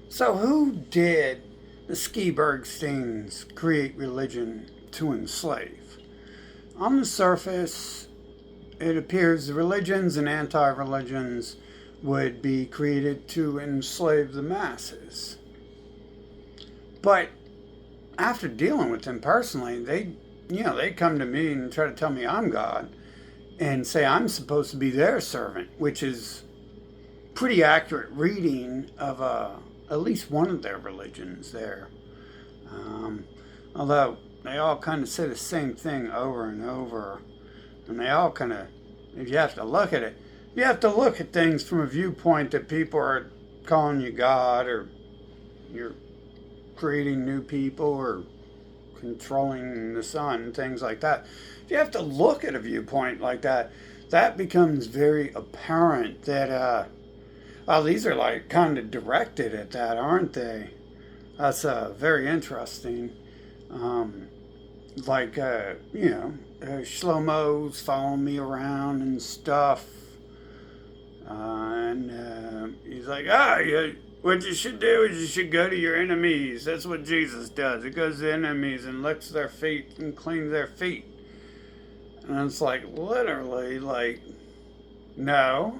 So, who did the Skibergsteins create religion to enslave? On the surface, it appears the religions and anti religions would be created to enslave the masses. But after dealing with them personally, they come to me and try to tell me I'm God and say I'm supposed to be their servant, which is pretty accurate reading of at least one of their religions there. Um, Although they all kind of say the same thing over and over, and they all kind of, if you have to look at it, you have to look at things from a viewpoint that people are calling you God, or you're creating new people, or controlling the sun, things like that. If you have to look at a viewpoint like that, that becomes very apparent that, well, these are like kind of directed at that, aren't they? That's very interesting. Um, Shlomo's following me around and stuff. And he's like, what you should do is you should go to your enemies. That's what Jesus does. He goes to enemies and licks their feet and cleans their feet. And it's like, literally, like, no,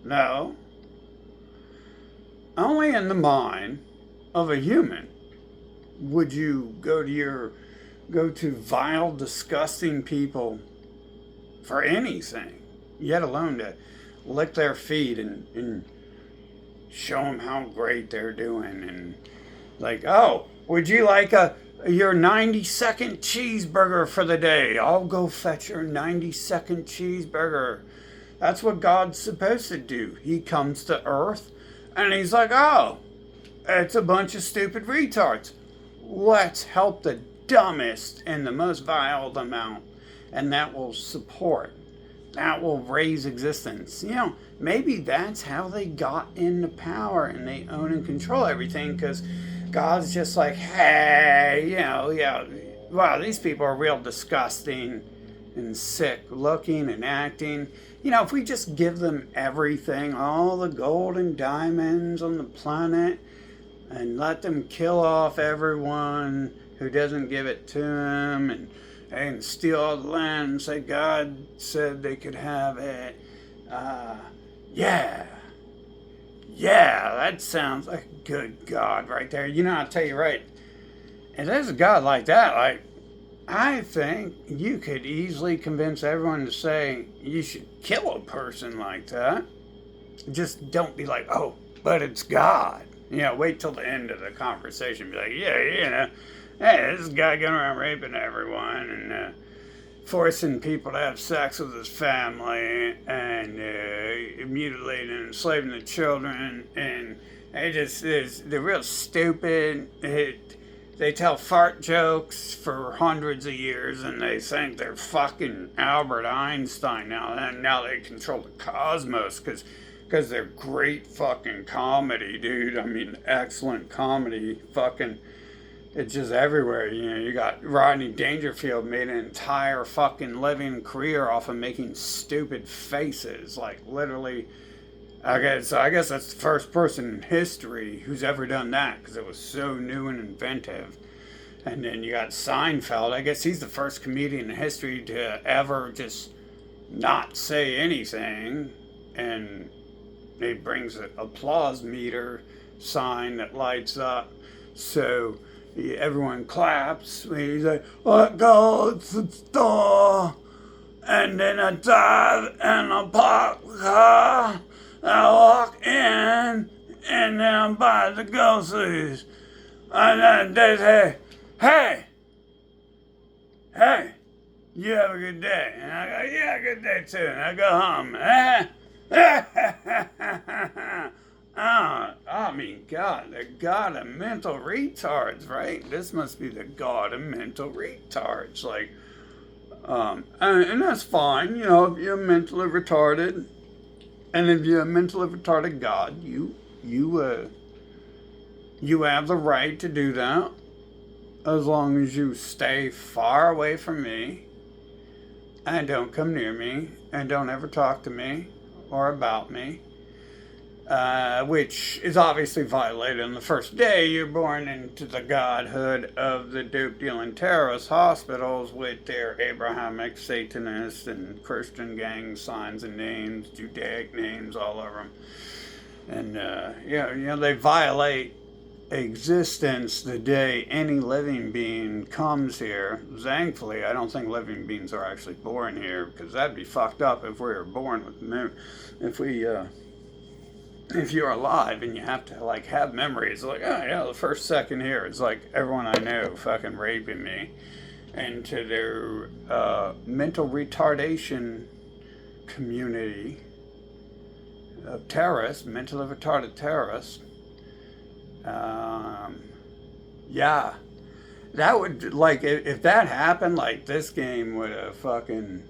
no. Only in the mind of a human would you go to vile, disgusting people for anything, yet alone to lick their feet and show them how great they're doing. And like, oh, would you like your 90-second cheeseburger for the day? I'll go fetch your 90-second cheeseburger. That's what God's supposed to do. He comes to earth and he's like, oh, it's a bunch of stupid retards. Let's help the dumbest and the most vile them out, and that will support, that will raise existence. Maybe that's how they got into power and they own and control everything, because God's just like, hey, yeah, wow, these people are real disgusting and sick looking and acting. If we just give them everything, all the gold and diamonds on the planet, and let them kill off everyone who doesn't give it to them, and steal all the land and say God said they could have it. Yeah, that sounds like a good God right there. I'll tell you right, if there's a God like that, like, I think you could easily convince everyone to say you should kill a person like that. Just don't be like, oh, but it's God. Wait till the end of the conversation. Be like, hey, this guy going around raping everyone and forcing people to have sex with his family and mutilating and enslaving the children. And they're real stupid. They tell fart jokes for hundreds of years, and they think they're fucking Albert Einstein now. And now they control the cosmos because they're great fucking comedy, dude. I mean, excellent comedy. Fucking, it's just everywhere. You got Rodney Dangerfield made an entire fucking living career off of making stupid faces. Like, literally, I guess that's the first person in history who's ever done that, because it was so new and inventive. And then you got Seinfeld. I guess he's the first comedian in history to ever just not say anything, and he brings an applause meter sign that lights up, so everyone claps. He's like, I go to the store, and then I drive and I park the car, I walk in, and then I buy the groceries. And then they say, hey, you have a good day. And I go, yeah, good day too. And I go home. I mean, God, the God of mental retards, right? This must be the God of mental retards. Like, and that's fine, if you're mentally retarded, and if you're a mentally retarded God, you have the right to do that, as long as you stay far away from me, and don't come near me, and don't ever talk to me or about me. which is obviously violated on the first day you're born into the godhood of the dope dealing terrorist hospitals with their Abrahamic, Satanist, and Christian gang signs and names, Judaic names all over them. And, they violate existence the day any living being comes here. Thankfully, I don't think living beings are actually born here, because that'd be fucked up if we were born with if you're alive and you have to like have memories like, oh yeah, the first second here it's like everyone I know fucking raping me, and to their mental retardation community of terrorists, mentally retarded terrorists. Yeah, that would, like, if that happened, like, this game would have fucking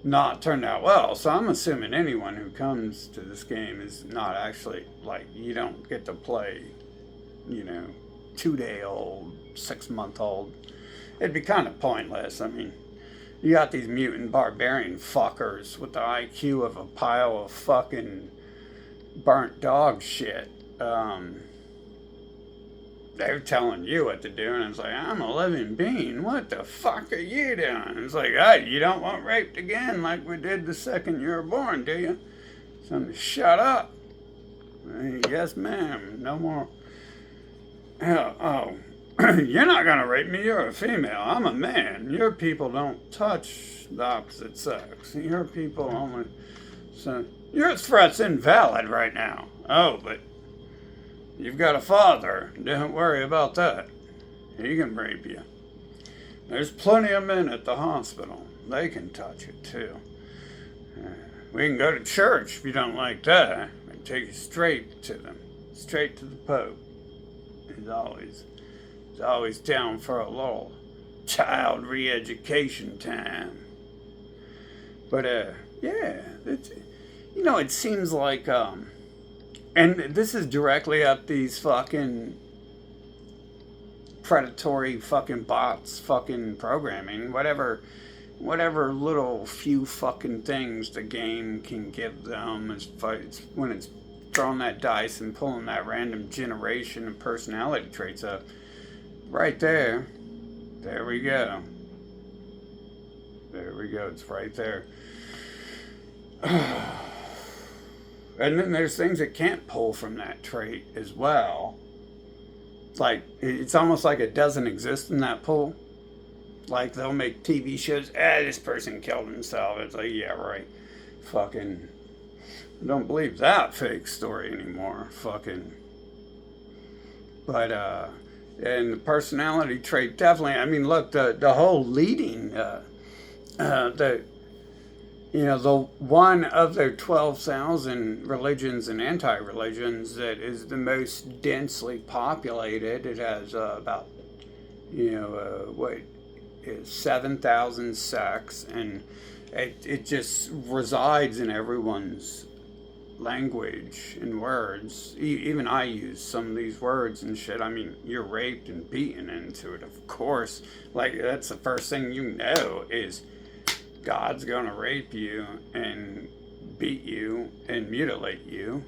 not turned out well. So I'm assuming anyone who comes to this game is not actually, like, you don't get to play, 2-day-old, 6-month-old. It'd be kind of pointless. I mean, you got these mutant barbarian fuckers with the IQ of a pile of fucking burnt dog shit. They're telling you what to do, and it's like, I'm a living being. What the fuck are you doing? It's like, hey, you don't want raped again like we did the second you were born, do you? So shut up. Yes, ma'am. No more. Oh, you're not gonna rape me. You're a female. I'm a man. Your people don't touch the opposite sex. Your people only. So your threat's invalid right now. Oh, but you've got a father. Don't worry about that. He can rape you. There's plenty of men at the hospital. They can touch it too. We can go to church if you don't like that. I can take you straight to them. Straight to the Pope. He's always down for a little child re-education time. But yeah, it seems like and this is directly up these fucking predatory fucking bots fucking programming, whatever little few fucking things the game can give them when it's throwing that dice and pulling that random generation of personality traits up. Right there. There we go. There we go. It's right there. And then there's things that can't pull from that trait as well. Like, it's almost like it doesn't exist in that pool. Like, they'll make TV shows, this person killed himself. It's like, yeah, right. Fucking, I don't believe that fake story anymore. Fucking. But, and the personality trait definitely, I mean, look, the whole leading, the one of their 12,000 religions and anti-religions that is the most densely populated. It has about, 7,000 sects, and it just resides in everyone's language and words. Even I use some of these words and shit. I mean, you're raped and beaten into it, of course. Like, that's the first thing you know is God's gonna rape you and beat you and mutilate you.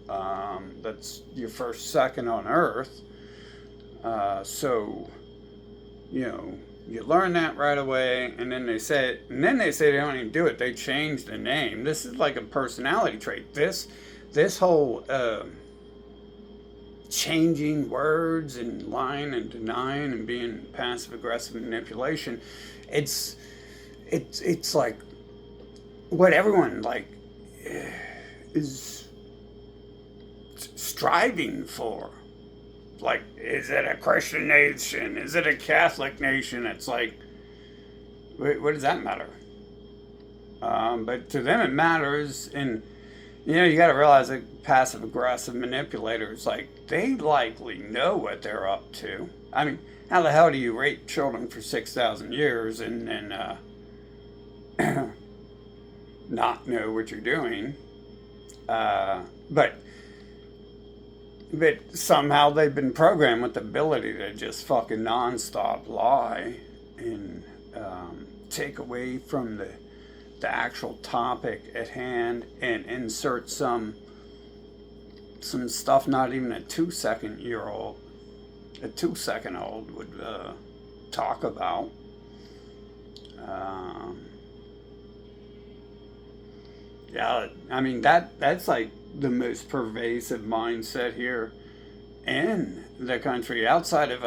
That's your first second on earth. So, you learn that right away, and then they say they don't even do it. They change the name. This is like a personality trait. This whole changing words and lying and denying and being passive aggressive manipulation. It's like what everyone like is striving for. Like, is it a Christian nation? Is it a Catholic nation? It's like, what does that matter? But to them it matters, and you got to realize that passive aggressive manipulators, like, they likely know what they're up to. I mean, how the hell do you rape children for 6,000 years and then not know what you're doing? But somehow they've been programmed with the ability to just fucking nonstop lie and take away from the actual topic at hand and insert some some stuff not even a 2 second old would talk about. Yeah, I mean that's like the most pervasive mindset here in the country. Outside of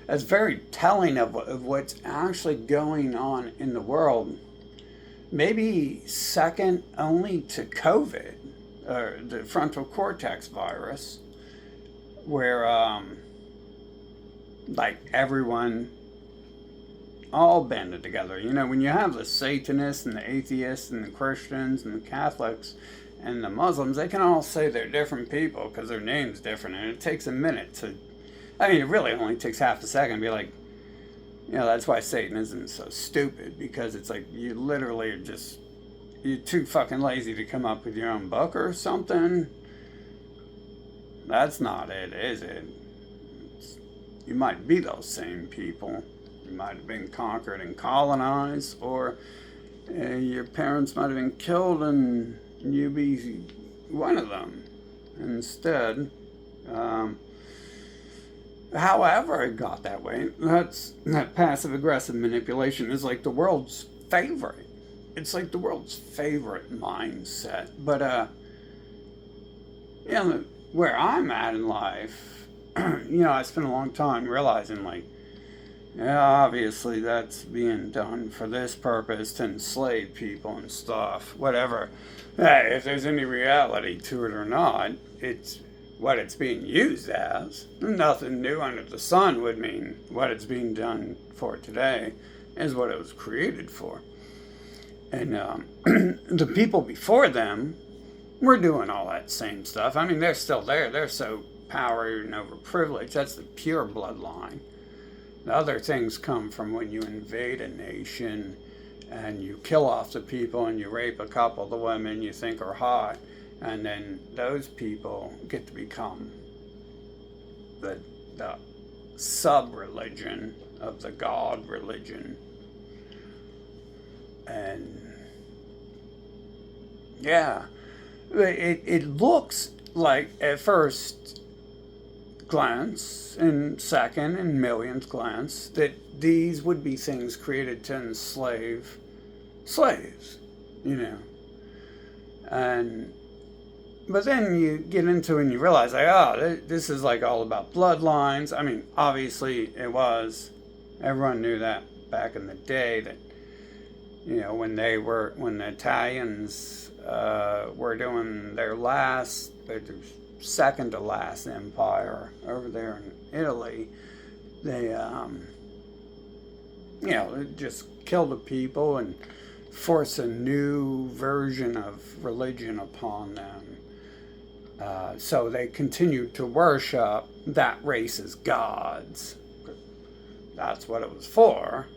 that's very telling of what's actually going on in the world. Maybe second only to COVID, or the frontal cortex virus, where like everyone all banded together. You know, when you have the Satanists and the atheists and the Christians and the Catholics and the Muslims, they can all say they're different people because their name's different, and it takes a minute to. I mean, it really only takes half a second to be like, you know, that's why Satanism is so stupid, because it's like you literally are just, you're too fucking lazy to come up with your own book or something. That's not it, is it? You might be those same people. You might have been conquered and colonized, or your parents might have been killed and you be one of them instead. However it got that way, that passive aggressive manipulation is like the world's favorite. It's like the world's favorite mindset. But you know, where I'm at in life, you know, I spent a long time realizing, like, yeah, obviously that's being done for this purpose, to enslave people and stuff, whatever. Hey, if there's any reality to it or not, it's what it's being used as. Nothing new under the sun would mean what it's being done for today is what it was created for. And the people before them were doing all that same stuff. I mean, they're still there. They're so powered and overprivileged. That's the pure bloodline. The other things come from when you invade a nation and you kill off the people and you rape a couple of the women you think are hot, and then those people get to become the sub-religion of the God religion. And yeah, it looks like at first glance and second and millionth glance that these would be things created to enslave slaves, you know. But then you get into it and you realize, like, oh, this is like all about bloodlines. I mean, obviously it was. Everyone knew that back in the day, that, you know, when the Italians were doing their second to last empire over there in Italy, they, you know, just kill the people and force a new version of religion upon them. So they continued to worship that race's gods. That's what it was for.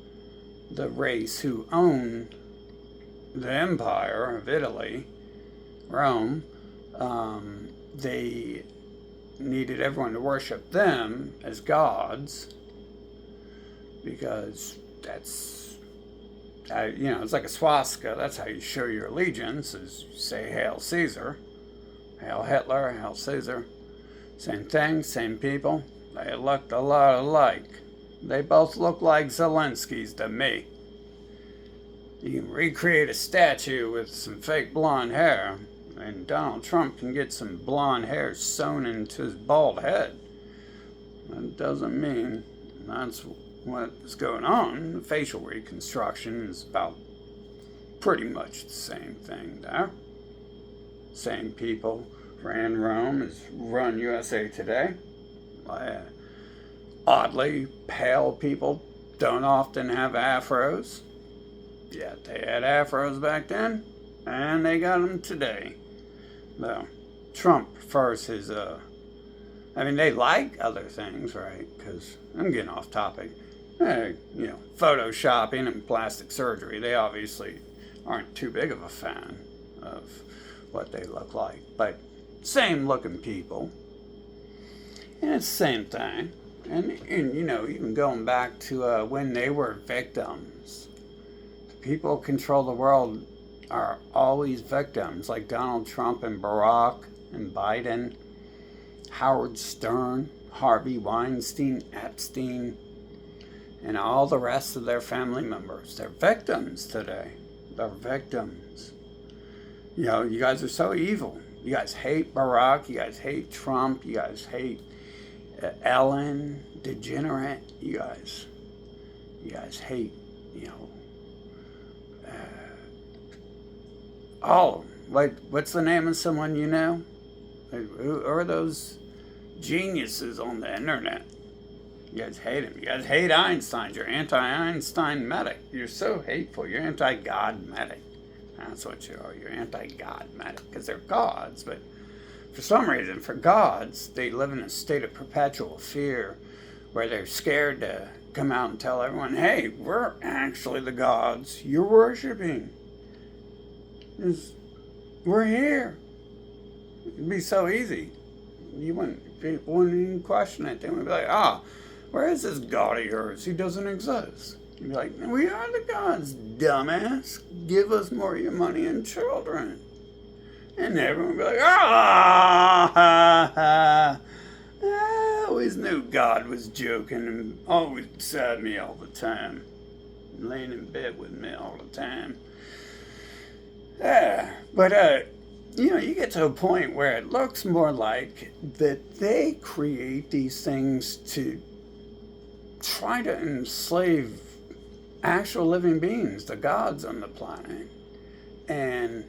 The race who owned the empire of Italy, Rome, they needed everyone to worship them as gods, because that's, you know, it's like a swastika. That's how you show your allegiance, is you say, Hail Caesar, Hail Hitler, Hail Caesar. Same thing, same people. They looked a lot alike. They both look like Zelensky's to me. You can recreate a statue with some fake blonde hair, and Donald Trump can get some blonde hair sewn into his bald head. That doesn't mean that's what's going on. The facial reconstruction is about pretty much the same thing there. Same people ran Rome as run USA today. Oddly, pale people don't often have afros. Yet they had afros back then, and they got them today. Though Trump prefers his, I mean, they like other things, right? Because I'm getting off topic. You know, photoshopping and plastic surgery, they obviously aren't too big of a fan of what they look like. But same looking people. And it's the same thing. And you know, even going back to when they were victims. People who control the world are always victims, like Donald Trump and Barack and Biden. Howard Stern, Harvey Weinstein, Epstein, and all the rest of their family members. They're victims today. They're victims. You know, you guys are so evil. You guys hate Barack. You guys hate Trump. You guys hate Ellen DeGenerate. You guys hate, you know, all of them. Like, what's the name of someone you know? Who are those geniuses on the internet? You guys hate him. You guys hate Einstein. You're anti-Einstein medic. You're so hateful. You're anti-God medic. That's what you are. You're anti-God medic. Because they're gods. But for some reason, for gods, they live in a state of perpetual fear where they're scared to come out and tell everyone, hey, we're actually the gods you're worshiping. We're here. It'd be so easy. People wouldn't even question it. They would be like, where is this God of yours? He doesn't exist. You'd be like, we are the gods, dumbass. Give us more of your money and children. And everyone would be like, I always knew God was joking and always beside me all the time. Laying in bed with me all the time. But you know, you get to a point where it looks more like that they create these things to try to enslave actual living beings, the gods on the planet. And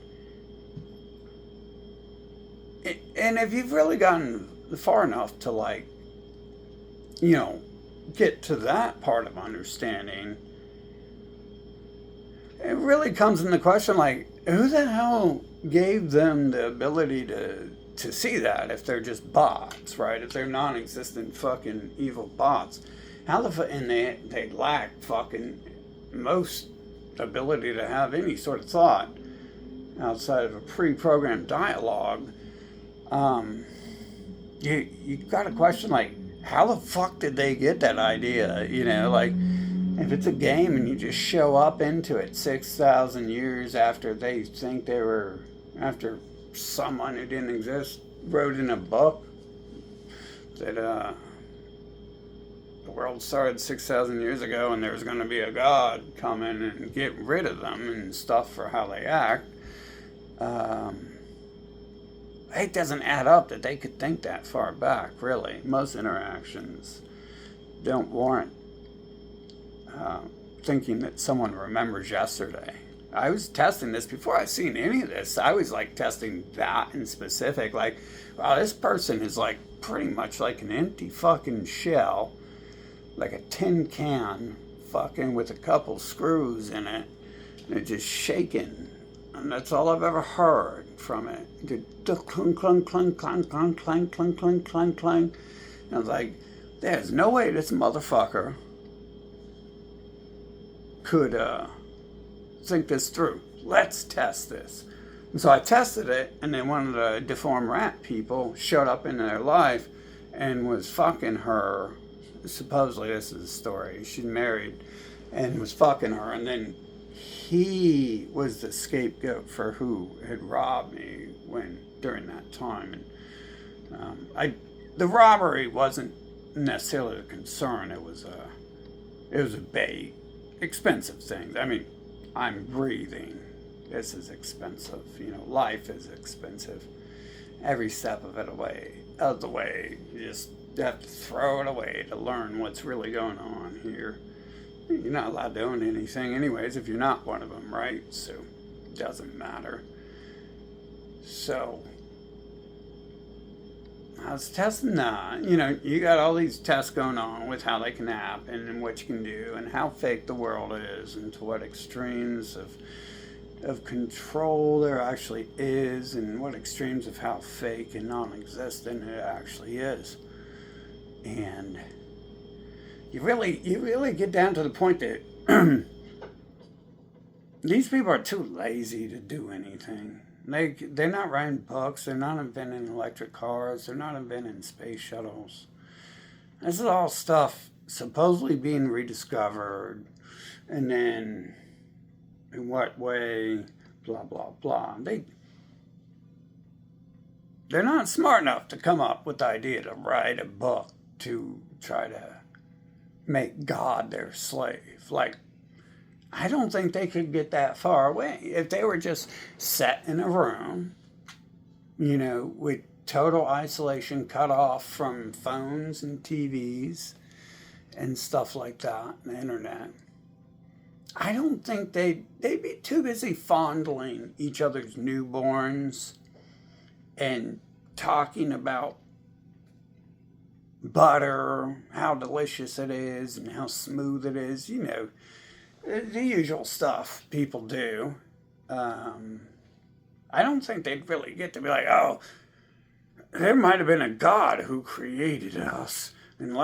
if you've really gotten far enough to, like, you know, get to that part of understanding, it really comes into question, like, who the hell gave them the ability to see that if they're just bots, right? If they're non-existent fucking evil bots. And they lack fucking most ability to have any sort of thought outside of a pre-programmed dialogue. You got to question, like, how the fuck did they get that idea? You know, like, if it's a game and you just show up into it 6,000 years after they think they were, after someone who didn't exist wrote in a book that the world started 6,000 years ago and there's going to be a god coming and get rid of them and stuff for how they act. It doesn't add up that they could think that far back, really. Most interactions don't warrant thinking that someone remembers yesterday. I was testing this before I seen any of this. I was like testing that in specific. Like, wow, this person is like pretty much like an empty fucking shell, like a tin can, fucking with a couple screws in it, and it's just shaking. And that's all I've ever heard from it. Just clunk, clunk, clunk, clunk, clunk, clunk, clunk, clunk, clunk, clunk. And I was like, there's no way this motherfucker could think this through. Let's test this. And so I tested it, and then one of the deformed rat people showed up in their life and was fucking her. Supposedly, this is the story. She's married and was fucking her, and then he was the scapegoat for who had robbed me during that time. And the robbery wasn't necessarily a concern. It was a bait. Expensive things. I mean, I'm breathing. This is expensive. You know, life is expensive. Every step of the way. You just have to throw it away to learn what's really going on here. You're not allowed to own anything anyways if you're not one of them, right? So it doesn't matter. So I was testing that. You know, you got all these tests going on with how they can happen and what you can do and how fake the world is and to what extremes of control there actually is and what extremes of how fake and non-existent it actually is. And you really get down to the point that these people are too lazy to do anything. They're not writing books. They're not inventing electric cars. They're not inventing space shuttles. This is all stuff supposedly being rediscovered. And then, in what way, blah, blah, blah. they're not smart enough to come up with the idea to write a book to try to make God their slave. Like, I don't think they could get that far away. If they were just set in a room, with total isolation, cut off from phones and TVs and stuff like that, and the internet, I don't think they'd be too busy fondling each other's newborns and talking about butter, how delicious it is and how smooth it is, the usual stuff people do. I don't think they'd really get to be like, oh, there might have been a God who created us, and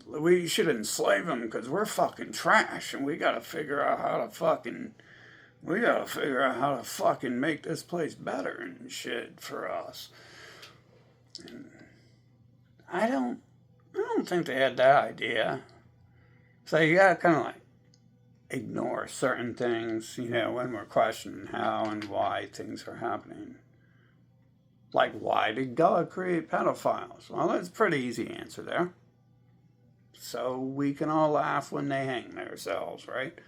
we should enslave him because we're fucking trash, and we gotta figure out how to fucking make this place better and shit for us. And I don't think they had that idea. So you gotta kind of like ignore certain things, when we're questioning how and why things are happening. Like, why did God create pedophiles? Well, that's a pretty easy answer there. So we can all laugh when they hang themselves, right?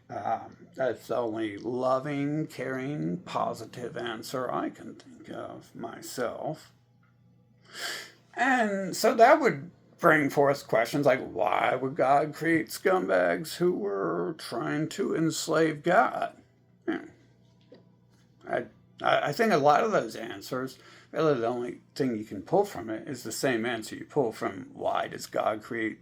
That's the only loving, caring, positive answer I can think of myself. And so that would bring forth questions like, why would God create scumbags who were trying to enslave God? I think a lot of those answers, really the only thing you can pull from it is the same answer you pull from why does God create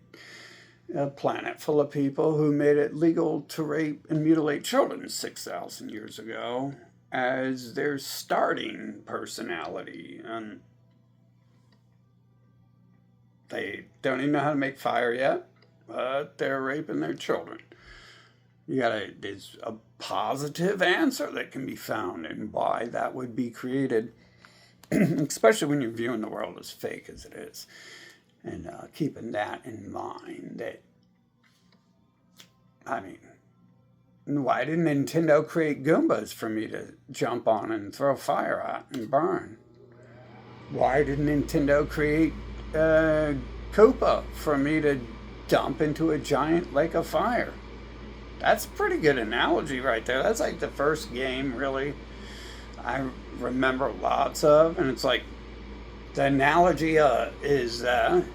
a planet full of people who made it legal to rape and mutilate children 6,000 years ago as their starting personality. And they don't even know how to make fire yet, but they're raping their children. There's a positive answer that can be found in why that would be created, especially when you're viewing the world as fake as it is. And keeping that in mind, why didn't Nintendo create Goombas for me to jump on and throw fire at and burn? Why did Nintendo create Koopa for me to dump into a giant lake of fire? That's a pretty good analogy right there. That's like the first game, really, I remember lots of. And it's like, the analogy is that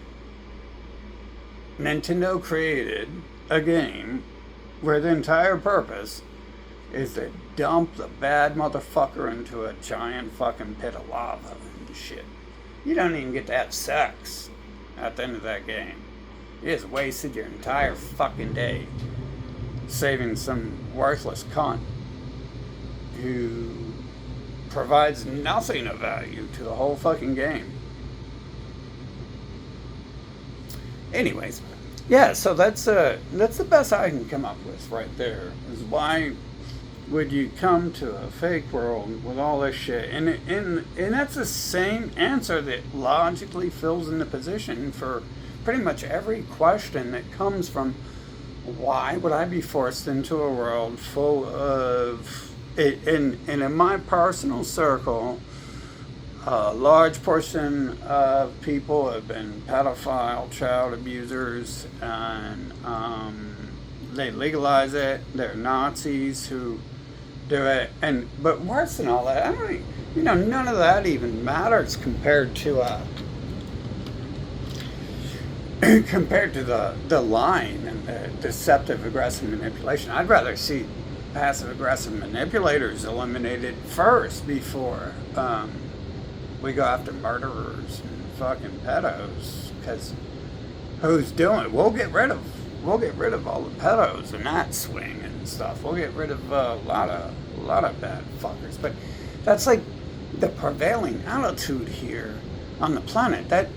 Nintendo created a game where the entire purpose is to dump the bad motherfucker into a giant fucking pit of lava and shit. You don't even get to have sex at the end of that game. You just wasted your entire fucking day saving some worthless cunt who provides nothing of value to the whole fucking game. Anyways, yeah, so that's the best I can come up with right there, is why would you come to a fake world with all this shit? And that's the same answer that logically fills in the position for pretty much every question that comes from, why would I be forced into a world full of, and in my personal circle, a large portion of people have been pedophile, child abusers, and they legalize it. They're Nazis who do it, but worse than all that, none of that even matters compared to the lying and the deceptive, aggressive manipulation. I'd rather see passive aggressive manipulators eliminated first before we go after murderers and fucking pedos, because who's doing it? We'll get rid of all the pedos in that swing and stuff. We'll get rid of a lot of bad fuckers. But that's like the prevailing attitude here on the planet. That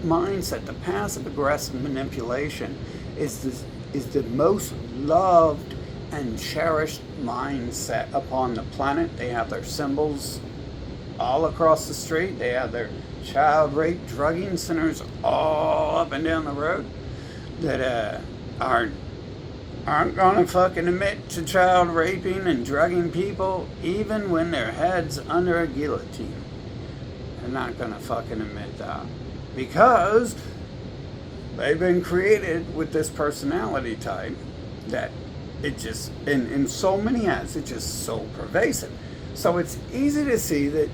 mindset, the passive aggressive manipulation, is the most loved and cherished mindset upon the planet. They have their symbols all across the street. They have their child rape drugging centers all up and down the road that aren't gonna fucking admit to child raping and drugging people even when their head's under a guillotine. They're not going to fucking admit that. Because they've been created with this personality type that it just, in so many ads, it's just so pervasive. So it's easy to see that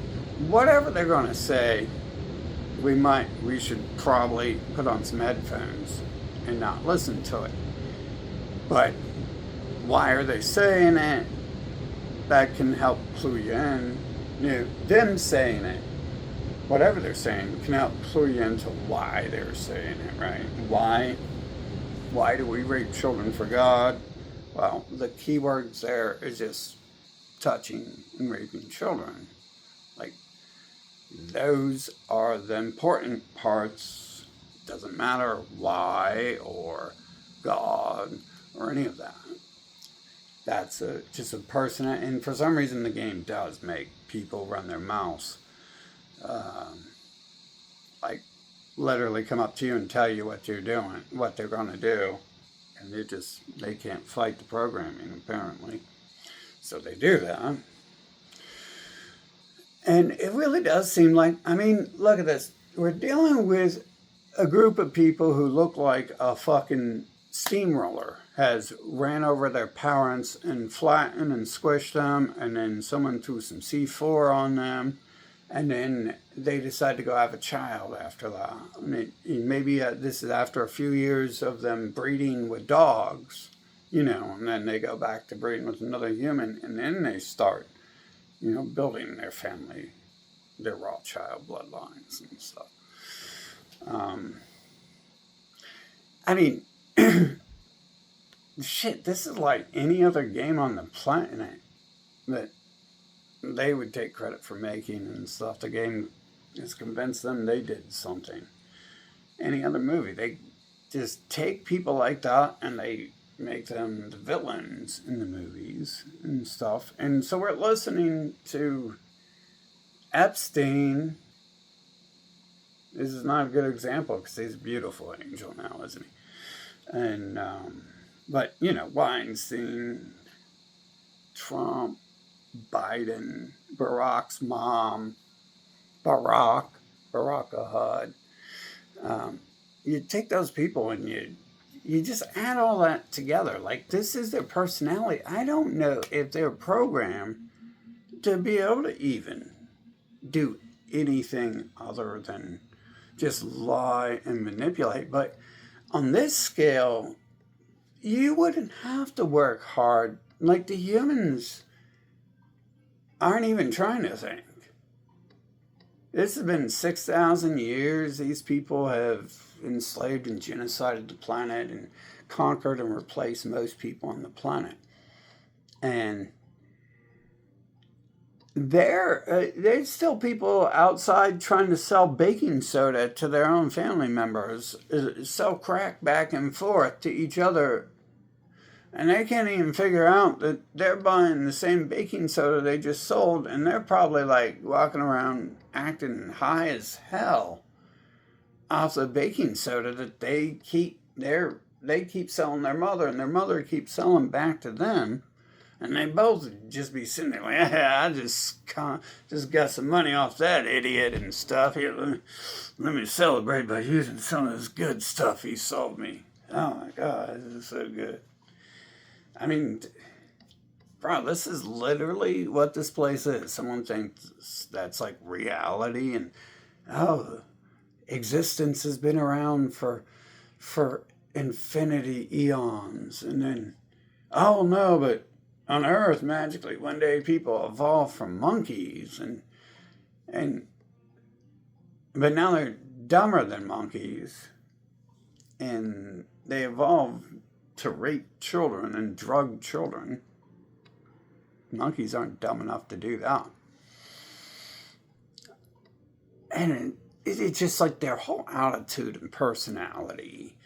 whatever they're going to say, we should probably put on some headphones and not listen to it. But why are they saying it? That can help clue you in. Them saying it, whatever they're saying, can help clue you into why they're saying it, right? Why do we rape children for God? Well, the key words there is just touching and raping children. Like, those are the important parts. Doesn't matter why or God or any of that. That's just a person, and for some reason the game does make people run their mouths. Like, literally come up to you and tell you what you're doing, what they're going to do. And they can't fight the programming, apparently. So they do that. And it really does seem like, I mean, look at this. We're dealing with a group of people who look like a fucking steamroller has ran over their parents and flattened and squished them, and then someone threw some C4 on them, and then they decide to go have a child after that. I mean, maybe this is after a few years of them breeding with dogs, and then they go back to breeding with another human, and then they start, building their family, their Rothschild bloodlines and stuff. I mean, shit, this is like any other game on the planet that they would take credit for making and stuff. The game has convinced them they did something. Any other movie, they just take people like that and they make them the villains in the movies and stuff. And so we're listening to Epstein. This is not a good example because he's a beautiful angel now, isn't he? And, but, Weinstein, Trump, Biden, Barack's mom, Barack Ahad. You take those people and you just add all that together. Like, this is their personality. I don't know if they're programmed to be able to even do anything other than just lie and manipulate. But on this scale, you wouldn't have to work hard. Like, the humans aren't even trying to think. This has been 6,000 years. These people have enslaved and genocided the planet and conquered and replaced most people on the planet. And there's still people outside trying to sell baking soda to their own family members, sell crack back and forth to each other. And they can't even figure out that they're buying the same baking soda they just sold, and they're probably like walking around acting high as hell off the baking soda that they keep selling their mother, and their mother keeps selling back to them. And they both just be sitting there like, yeah, I just got some money off that idiot and stuff. Here, let me celebrate by using some of this good stuff he sold me. Oh my God, this is so good. I mean, bro, this is literally what this place is. Someone thinks that's like reality, and existence has been around for infinity eons, and then no, but on Earth, magically, one day people evolved from monkeys, but now they're dumber than monkeys, and they evolved to rape children and drug children. Monkeys aren't dumb enough to do that. And it's just like their whole attitude and personality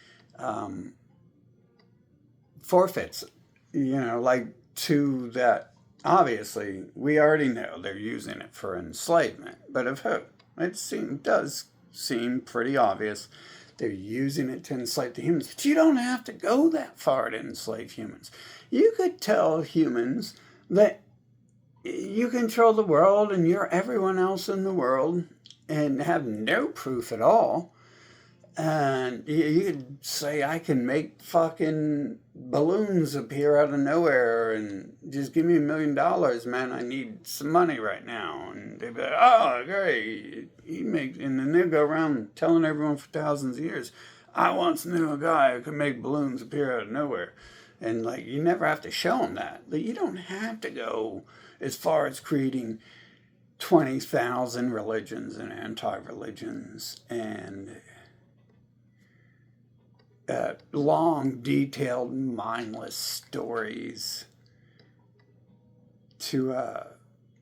forfeits, like, to that. Obviously, we already know they're using it for enslavement, but of who? It does seem pretty obvious they're using it to enslave the humans. But you don't have to go that far to enslave humans. You could tell humans that you control the world and you're everyone else in the world, and have no proof at all. And you could say, I can make fucking balloons appear out of nowhere and just give me $1 million, man. I need some money right now. And they'd be like, oh, great. And then they'd go around telling everyone for thousands of years, I once knew a guy who could make balloons appear out of nowhere. And like, you never have to show them that. But you don't have to go as far as creating 20,000 religions and anti-religions and long, detailed, mindless stories to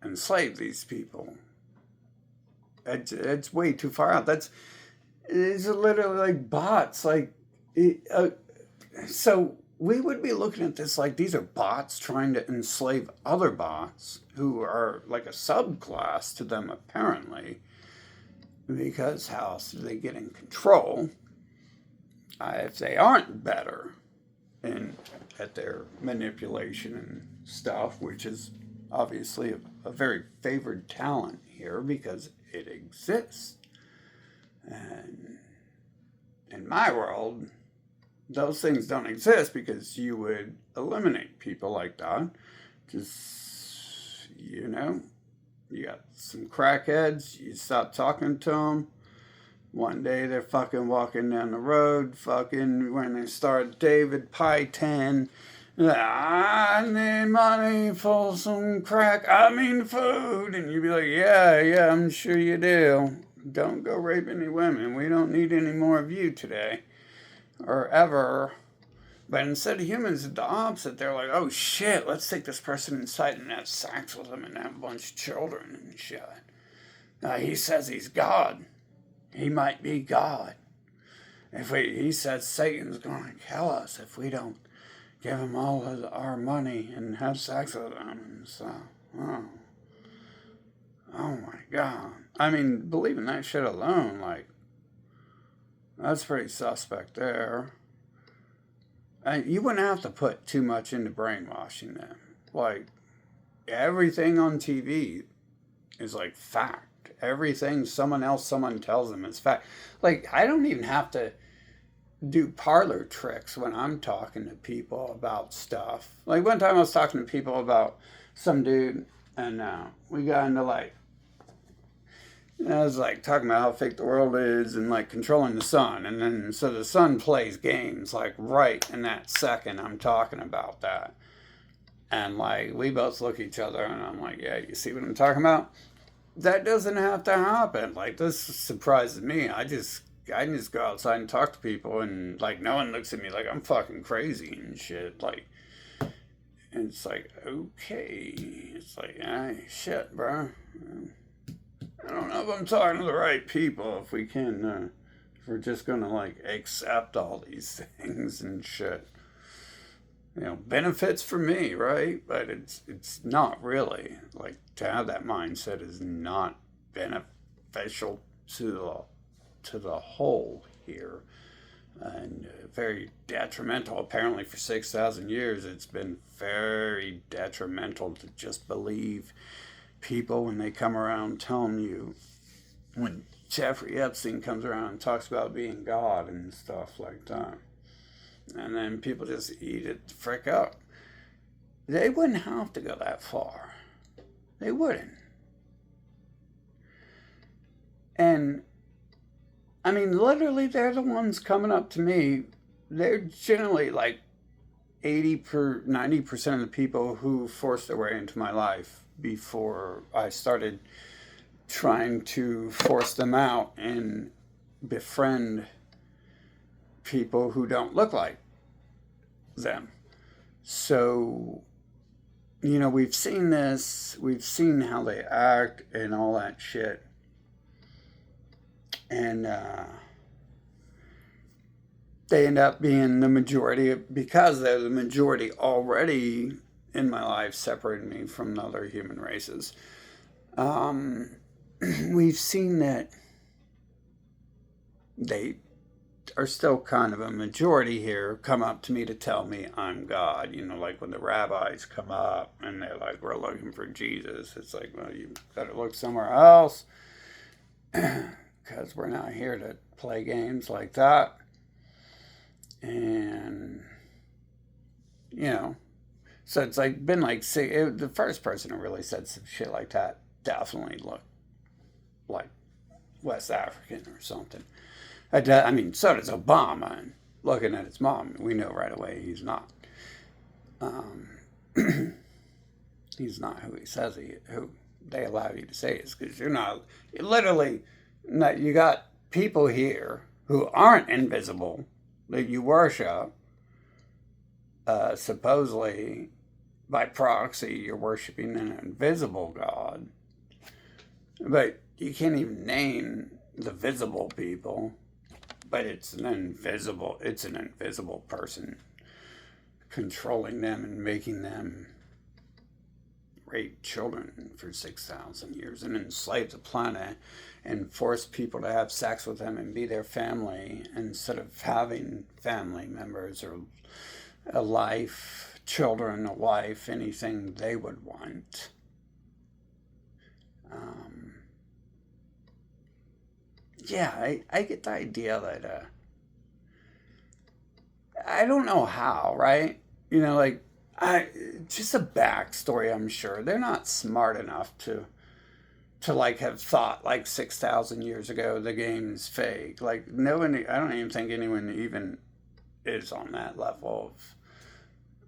enslave these people. It's way too far out. It's literally like bots. So we would be looking at this like these are bots trying to enslave other bots who are like a subclass to them, apparently, because how else do they get in control? If they aren't better at their manipulation and stuff, which is obviously a very favored talent here because it exists. And in my world, those things don't exist because you would eliminate people like that. Just, you got some crackheads, you stop talking to them. One day they're fucking walking down the road, fucking when they start David Pie 10. I need money for some crack, food. And you'd be like, yeah, I'm sure you do. Don't go rape any women. We don't need any more of you today. Or ever. But instead of humans, it's the opposite. They're like, oh shit, let's take this person inside and have sex with them and have a bunch of children and shit. He says he's God. He might be God. He says Satan's going to kill us if we don't give him all of our money and have sex with him. And so, oh my God. Believing that shit alone, that's pretty suspect there. You wouldn't have to put too much into brainwashing them. Everything on TV is fact. Everything someone tells them is fact. I don't even have to do parlor tricks when I'm talking to people about stuff. One time I was talking to people about some dude, and we got into I was talking about how fake the world is and controlling the sun. And then so the sun plays games right in that second I'm talking about that. And we both look at each other and I'm like, yeah, you see what I'm talking about? That doesn't have to happen. This surprises me. I just go outside and talk to people and no one looks at me like I'm fucking crazy and shit. And it's okay. It's shit, bro. I don't know if I'm talking to the right people. If we're just gonna accept all these things and shit. Benefits for me, right? But it's not really. To have that mindset is not beneficial to the whole here, and very detrimental. Apparently, for 6,000 years, it's been very detrimental to just believe people when they come around telling you. When Jeffrey Epstein comes around and talks about being God and stuff like that. And then people just eat it the frick up. They wouldn't have to go that far. They wouldn't. And, literally, they're the ones coming up to me. They're generally 90% of the people who forced their way into my life before I started trying to force them out and befriend people who don't look like them. So, we've seen this, we've seen how they act and all that shit. And they end up being the majority because they're the majority already in my life, separating me from other human races. We've seen that they are still kind of a majority here come up to me to tell me I'm God. When the rabbis come up and they're we're looking for Jesus. It's well, you better look somewhere else. And then people just eat it the frick up. They wouldn't have to go that far. They wouldn't. And, people just eat it the frick up. They wouldn't have to go that far. They wouldn't. And, because we're not here to play games like that. And, you know, so it's like been like the first person who really said some shit like that definitely looked like West African or something. I mean, so does Obama. And looking at his mom, we know right away he's not. Um, he's not who he says who they allow you to say is, because you're not. You literally, you got people here who aren't invisible that you worship. Supposedly, by proxy, you're worshiping an invisible God, but you can't even name the visible people. But it's an invisible person controlling them and making them rape children for 6,000 years and enslave the planet and force people to have sex with them and be their family instead of having family members or a life, children, a wife, anything they would want. I get the idea that I don't know how, right? Like just a backstory. I'm sure they're not smart enough to like have thought like 6,000 years ago the game is fake. Like no one, I don't even think anyone even is on that level of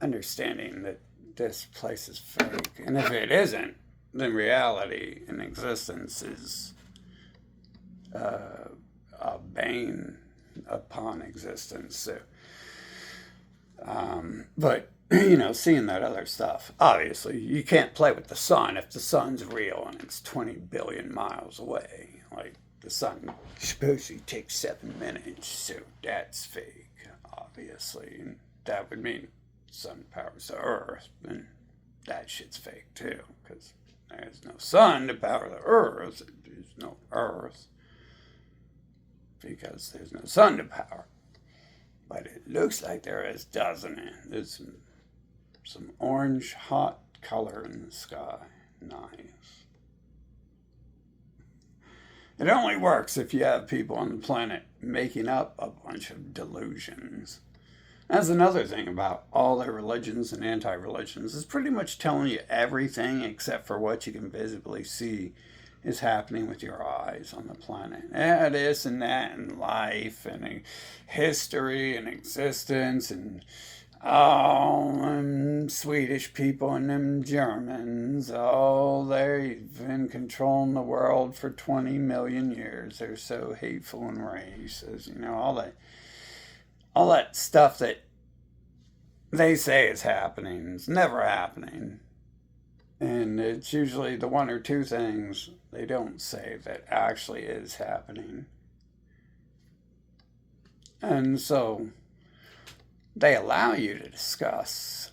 understanding that this place is fake. And if it isn't, then reality and existence is a bane upon existence. So, but seeing that other stuff, obviously, you can't play with the sun if the sun's real and it's 20 billion miles away. Like the sun supposedly takes 7 minutes, so that's fake, obviously, and that would mean the sun powers the Earth, and that shit's fake too, because there's no sun to power the Earth. There's no Earth because there's no sun to power. But it looks like there is, doesn't it? There's some orange hot color in the sky. Nice. It only works if you have people on the planet making up a bunch of delusions. That's another thing about all their religions and anti-religions. It's pretty much telling you everything except for what you can visibly see is happening with your eyes on the planet. Yeah, this and that and life and history and existence and them Swedish people and them Germans. They've been controlling the world for 20 million years. They're so hateful and racist. All that stuff that they say is happening is never happening. And it's usually the one or two things they don't say that actually is happening. And so they allow you to discuss,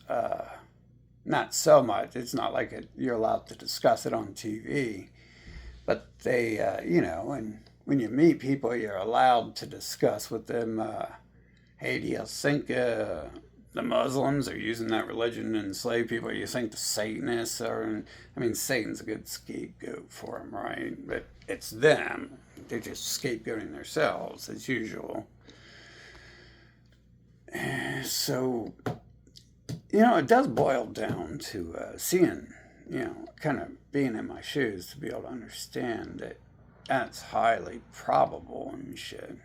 not so much, it's not like you're allowed to discuss it on TV, but they, and when you meet people, you're allowed to discuss with them, hey, do you think the Muslims are using that religion to enslave people? You think the Satanists are? I mean, Satan's a good scapegoat for them, right? But it's them. They're just scapegoating themselves, as usual. So, it does boil down to seeing, kind of being in my shoes to be able to understand that that's highly probable and shit.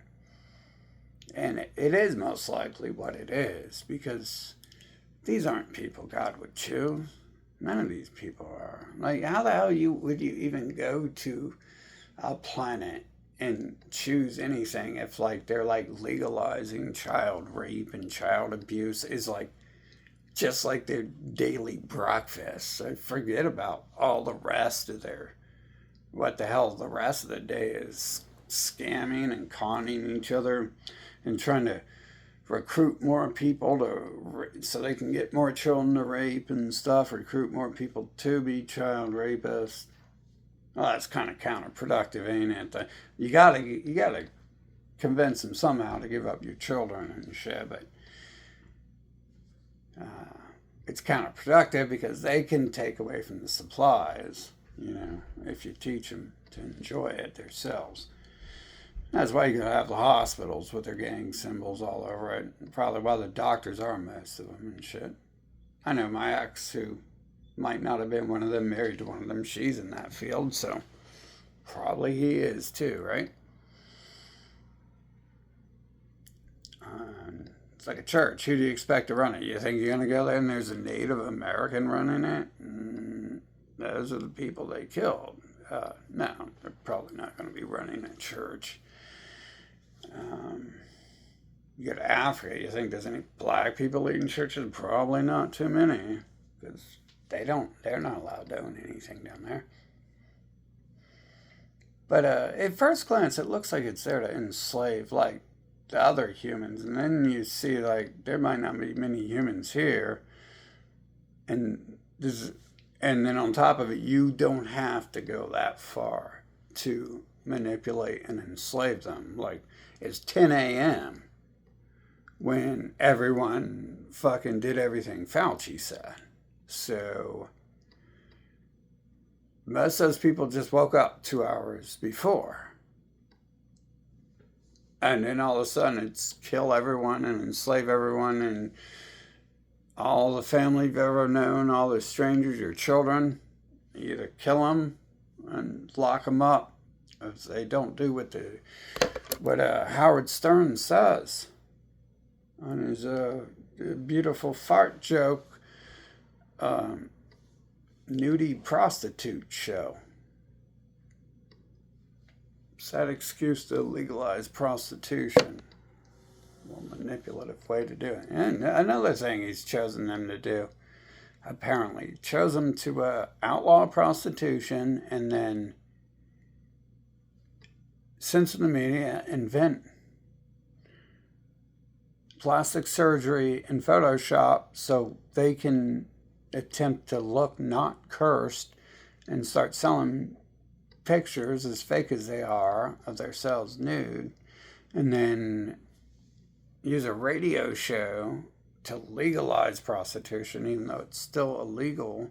And it is most likely what it is, because these aren't people God would choose. None of these people are. Like, how the hell would you even go to a planet and choose anything if, like, they're, like, legalizing child rape and child abuse is, like, just like their daily breakfast. So forget about all the rest of what the hell the rest of the day is scamming and conning each other and trying to recruit more people so they can get more children to rape and stuff, recruit more people to be child rapists. Well, that's kind of counterproductive, ain't it? You gotta convince them somehow to give up your children and shit, but it's counterproductive because they can take away from the supplies, if you teach them to enjoy it themselves. That's why you gotta have the hospitals with their gang symbols all over it. Probably why the doctors are most of them and shit. I know my ex, who might not have been one of them, married to one of them. She's in that field, so probably he is too, right? It's like a church. Who do you expect to run it? You think you're going to go there and there's a Native American running it? Those are the people they killed. No, they're probably not going to be running a church. You go to Africa, you think there's any black people leading churches? Probably not too many, because they're not allowed to own anything down there. But at first glance, it looks like it's there to enslave, like, the other humans. And then you see, like, there might not be many humans here. And then on top of it, you don't have to go that far to manipulate and enslave them. Like, it's 10 a.m. when everyone fucking did everything Fauci said. So most of those people just woke up 2 hours before. And then all of a sudden it's kill everyone and enslave everyone and all the family you've ever known, all the strangers, your children. You either kill them and lock them up, if they don't do what Howard Stern says on his beautiful fart joke nudie prostitute show. Sad excuse to legalize prostitution. Well, manipulative way to do it. And another thing he's chosen them to do, apparently, chose them to outlaw prostitution and then censor the media, invent plastic surgery and Photoshop so they can attempt to look not cursed and start selling pictures, as fake as they are, of themselves nude, and then use a radio show to legalize prostitution, even though it's still illegal,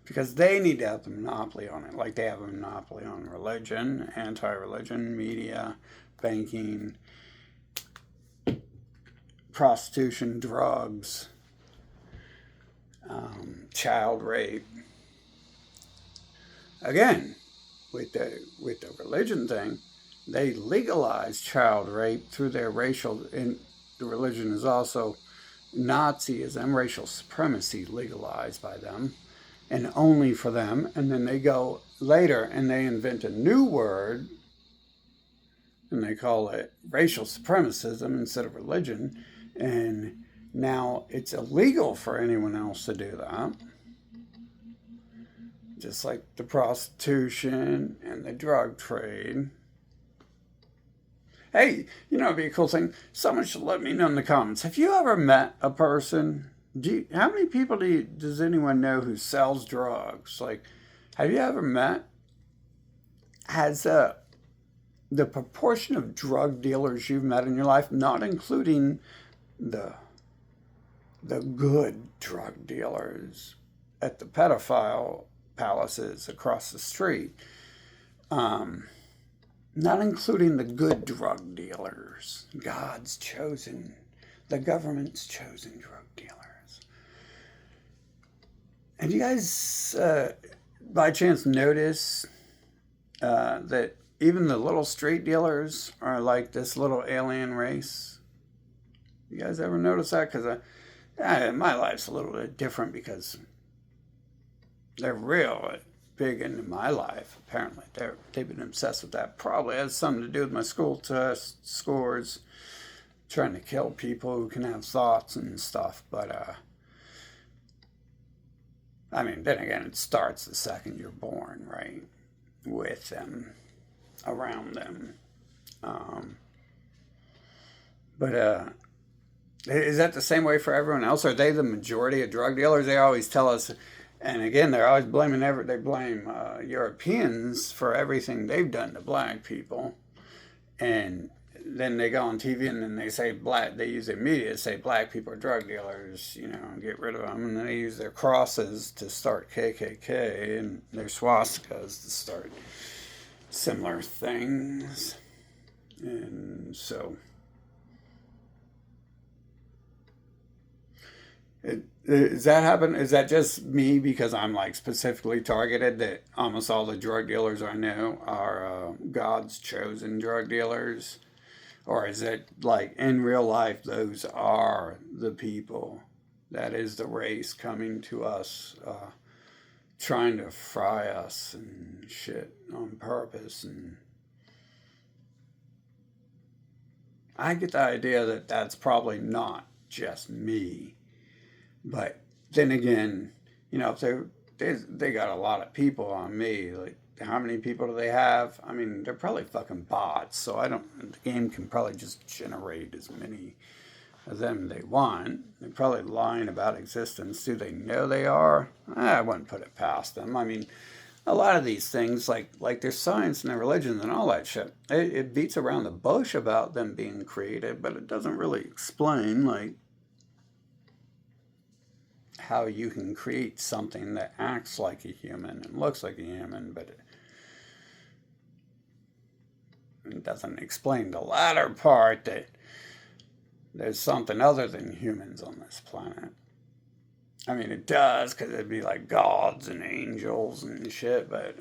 because they need to have the monopoly on it, like they have a monopoly on religion, anti-religion, media, banking, prostitution, drugs, child rape. Again, with the religion thing, they legalize child rape through their racial, and the religion is also Nazism, racial supremacy legalized by them, and only for them. And then they go later and they invent a new word, and they call it racial supremacism instead of religion. And now it's illegal for anyone else to do that. Just like the prostitution and the drug trade. Hey, it'd be a cool thing. Someone should let me know in the comments. Have you ever met a person? How many people does anyone know who sells drugs? Like, have you ever met? Has the proportion of drug dealers you've met in your life, not including the good drug dealers at the pedophile palaces across the street, not including the good drug dealers, God's chosen, the government's chosen drug dealers. Have you guys, by chance, notice that even the little street dealers are like this little alien race? You guys ever notice that? Because my life's a little bit different because they're real big into my life, apparently. They've been obsessed with that. Probably has something to do with my school test scores, trying to kill people who can have thoughts and stuff. But, then again, it starts the second you're born, right? With them, around them. Is that the same way for everyone else? Are they the majority of drug dealers? They always tell us. And again, they're always blaming they blame Europeans for everything they've done to black people. And then they go on TV and then they say they use their media to say black people are drug dealers, and get rid of them. And then they use their crosses to start KKK and their swastikas to start similar things. And so Is that happen? Is that just me because I'm like specifically targeted? That almost all the drug dealers I know are God's chosen drug dealers, or is it like in real life those are the people? That is the race coming to us, trying to fry us and shit on purpose. And I get the idea that that's probably not just me. But then again, if they got a lot of people on me, like how many people do they have? I mean, they're probably fucking bots. So I don't. The game can probably just generate as many of them they want. They're probably lying about existence. Do they know they are? I wouldn't put it past them. I mean, a lot of these things, like their science and their religions and all that shit, it beats around the bush about them being created, but it doesn't really explain like how you can create something that acts like a human and looks like a human, but it doesn't explain the latter part that there's something other than humans on this planet. I mean, it does because it'd be like gods and angels and shit, but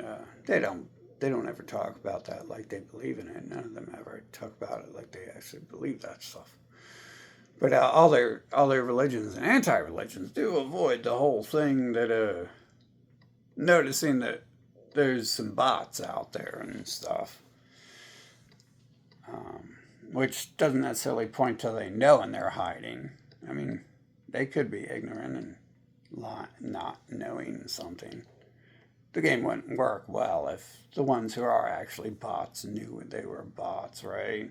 they don't ever talk about that like they believe in it. None of them ever talk about it like they actually believe that stuff. But all their religions and anti-religions do avoid the whole thing that noticing that there's some bots out there and stuff, which doesn't necessarily point to they know and they're hiding. I mean, they could be ignorant and not knowing something. The game wouldn't work well if the ones who are actually bots knew they were bots, right?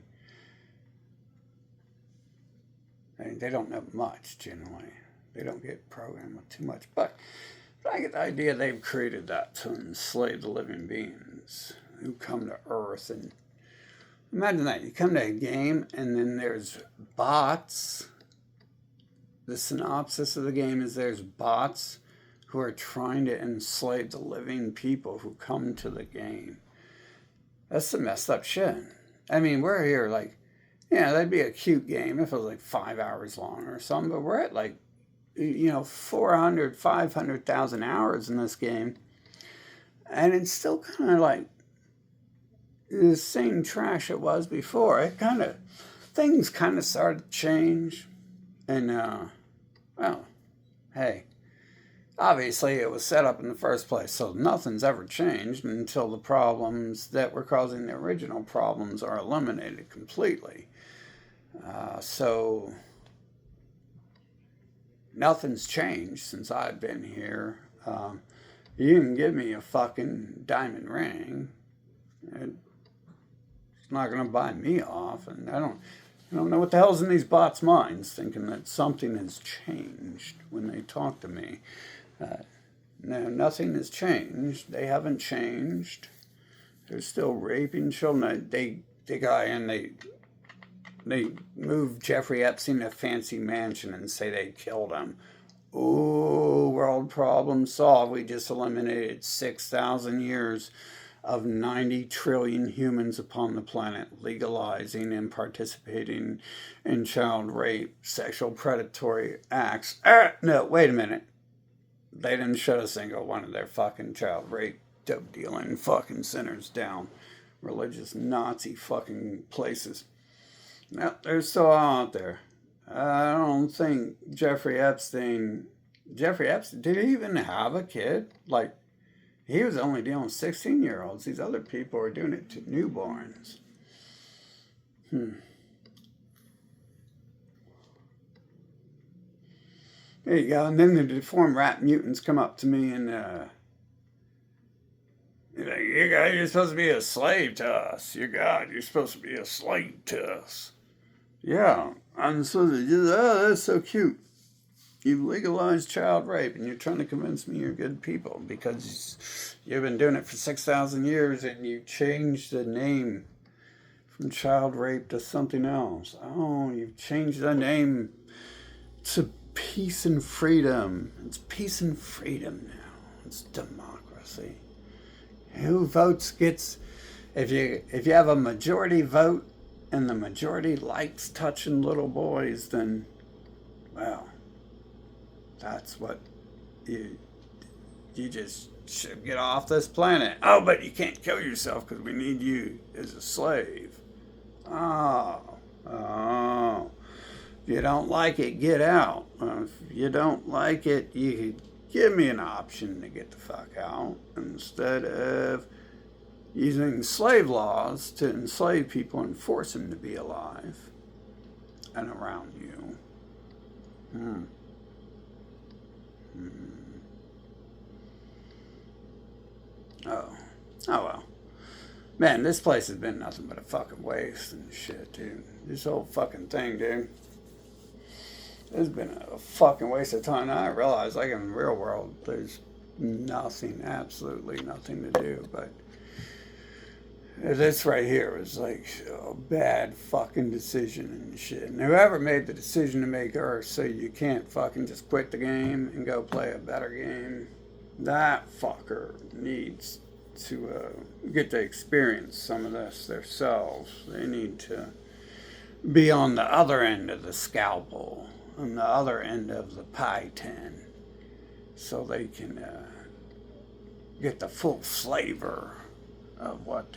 They don't know much, generally. They don't get programmed with too much. But I get the idea they've created that to enslave the living beings who come to Earth. And imagine that. You come to a game, and then there's bots. The synopsis of the game is there's bots who are trying to enslave the living people who come to the game. That's some messed up shit. I mean, we're here like, yeah, that'd be a cute game if it was like 5 hours long or something, but we're at like, 400, 500,000 hours in this game. And it's still kind of like the same trash it was before. Things kind of started to change. And, well, hey, obviously it was set up in the first place, so nothing's ever changed until the problems that were causing the original problems are eliminated completely. So nothing's changed since I've been here. You can give me a fucking diamond ring. It's not going to buy me off. And I don't know what the hell's in these bots' minds thinking that something has changed when they talk to me. No, nothing has changed. They haven't changed. They're still raping children. They go and they move Jeffrey Epstein to a fancy mansion and say they killed him. Ooh, world problem solved. We just eliminated 6,000 years of 90 trillion humans upon the planet legalizing and participating in child rape, sexual predatory acts. No, wait a minute. They didn't shut a single one of their fucking child rape, dope dealing fucking sinners down. Religious Nazi fucking places. No, they're still out there. I don't think Jeffrey Epstein, did he even have a kid? Like, he was only dealing with 16-year-olds. These other people are doing it to newborns. There you go. And then the deformed rat mutants come up to me and, like, you're supposed to be a slave to us. You're supposed to be a slave to us. Yeah, I'm supposed to do that. Oh, that's so cute. You've legalized child rape and you're trying to convince me you're good people because you've been doing it for 6,000 years and you changed the name from child rape to something else. Oh, you've changed the name to peace and freedom. It's peace and freedom now. It's democracy. Who votes gets... if you have a majority vote and the majority likes touching little boys, then well, that's what you you just should get off this planet. Oh, but you can't kill yourself because we need you as a slave. Oh, oh. If you don't like it, get out. If you don't like it, you could give me an option to get the fuck out instead of using slave laws to enslave people and force them to be alive and around you. Hmm. Hmm. Oh. Oh well. Man, this place has been nothing but a fucking waste and shit, dude. This whole fucking thing, dude. It's been a fucking waste of time. Now I realize, like in the real world, there's nothing, absolutely nothing to do. But this right here was like a bad fucking decision and shit. And whoever made the decision to make Earth so you can't fucking just quit the game and go play a better game, that fucker needs to get to experience some of this themselves. They need to be on the other end of the scalpel, on the other end of the pie tin, so they can get the full flavor of what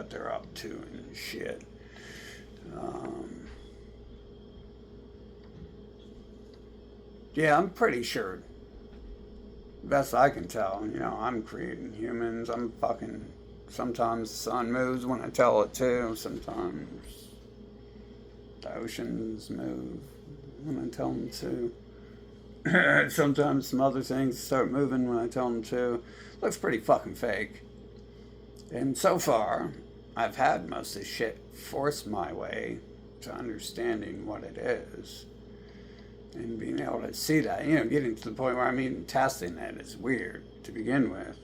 they're up to and shit. Yeah, I'm pretty sure. Best I can tell, I'm creating humans. I'm fucking. Sometimes the sun moves when I tell it to. Sometimes the oceans move when I tell them to. Sometimes some other things start moving when I tell them to. Looks pretty fucking fake. And so far, I've had most of this shit forced my way to understanding what it is. And being able to see that, getting to the point where I'm even testing that is weird to begin with,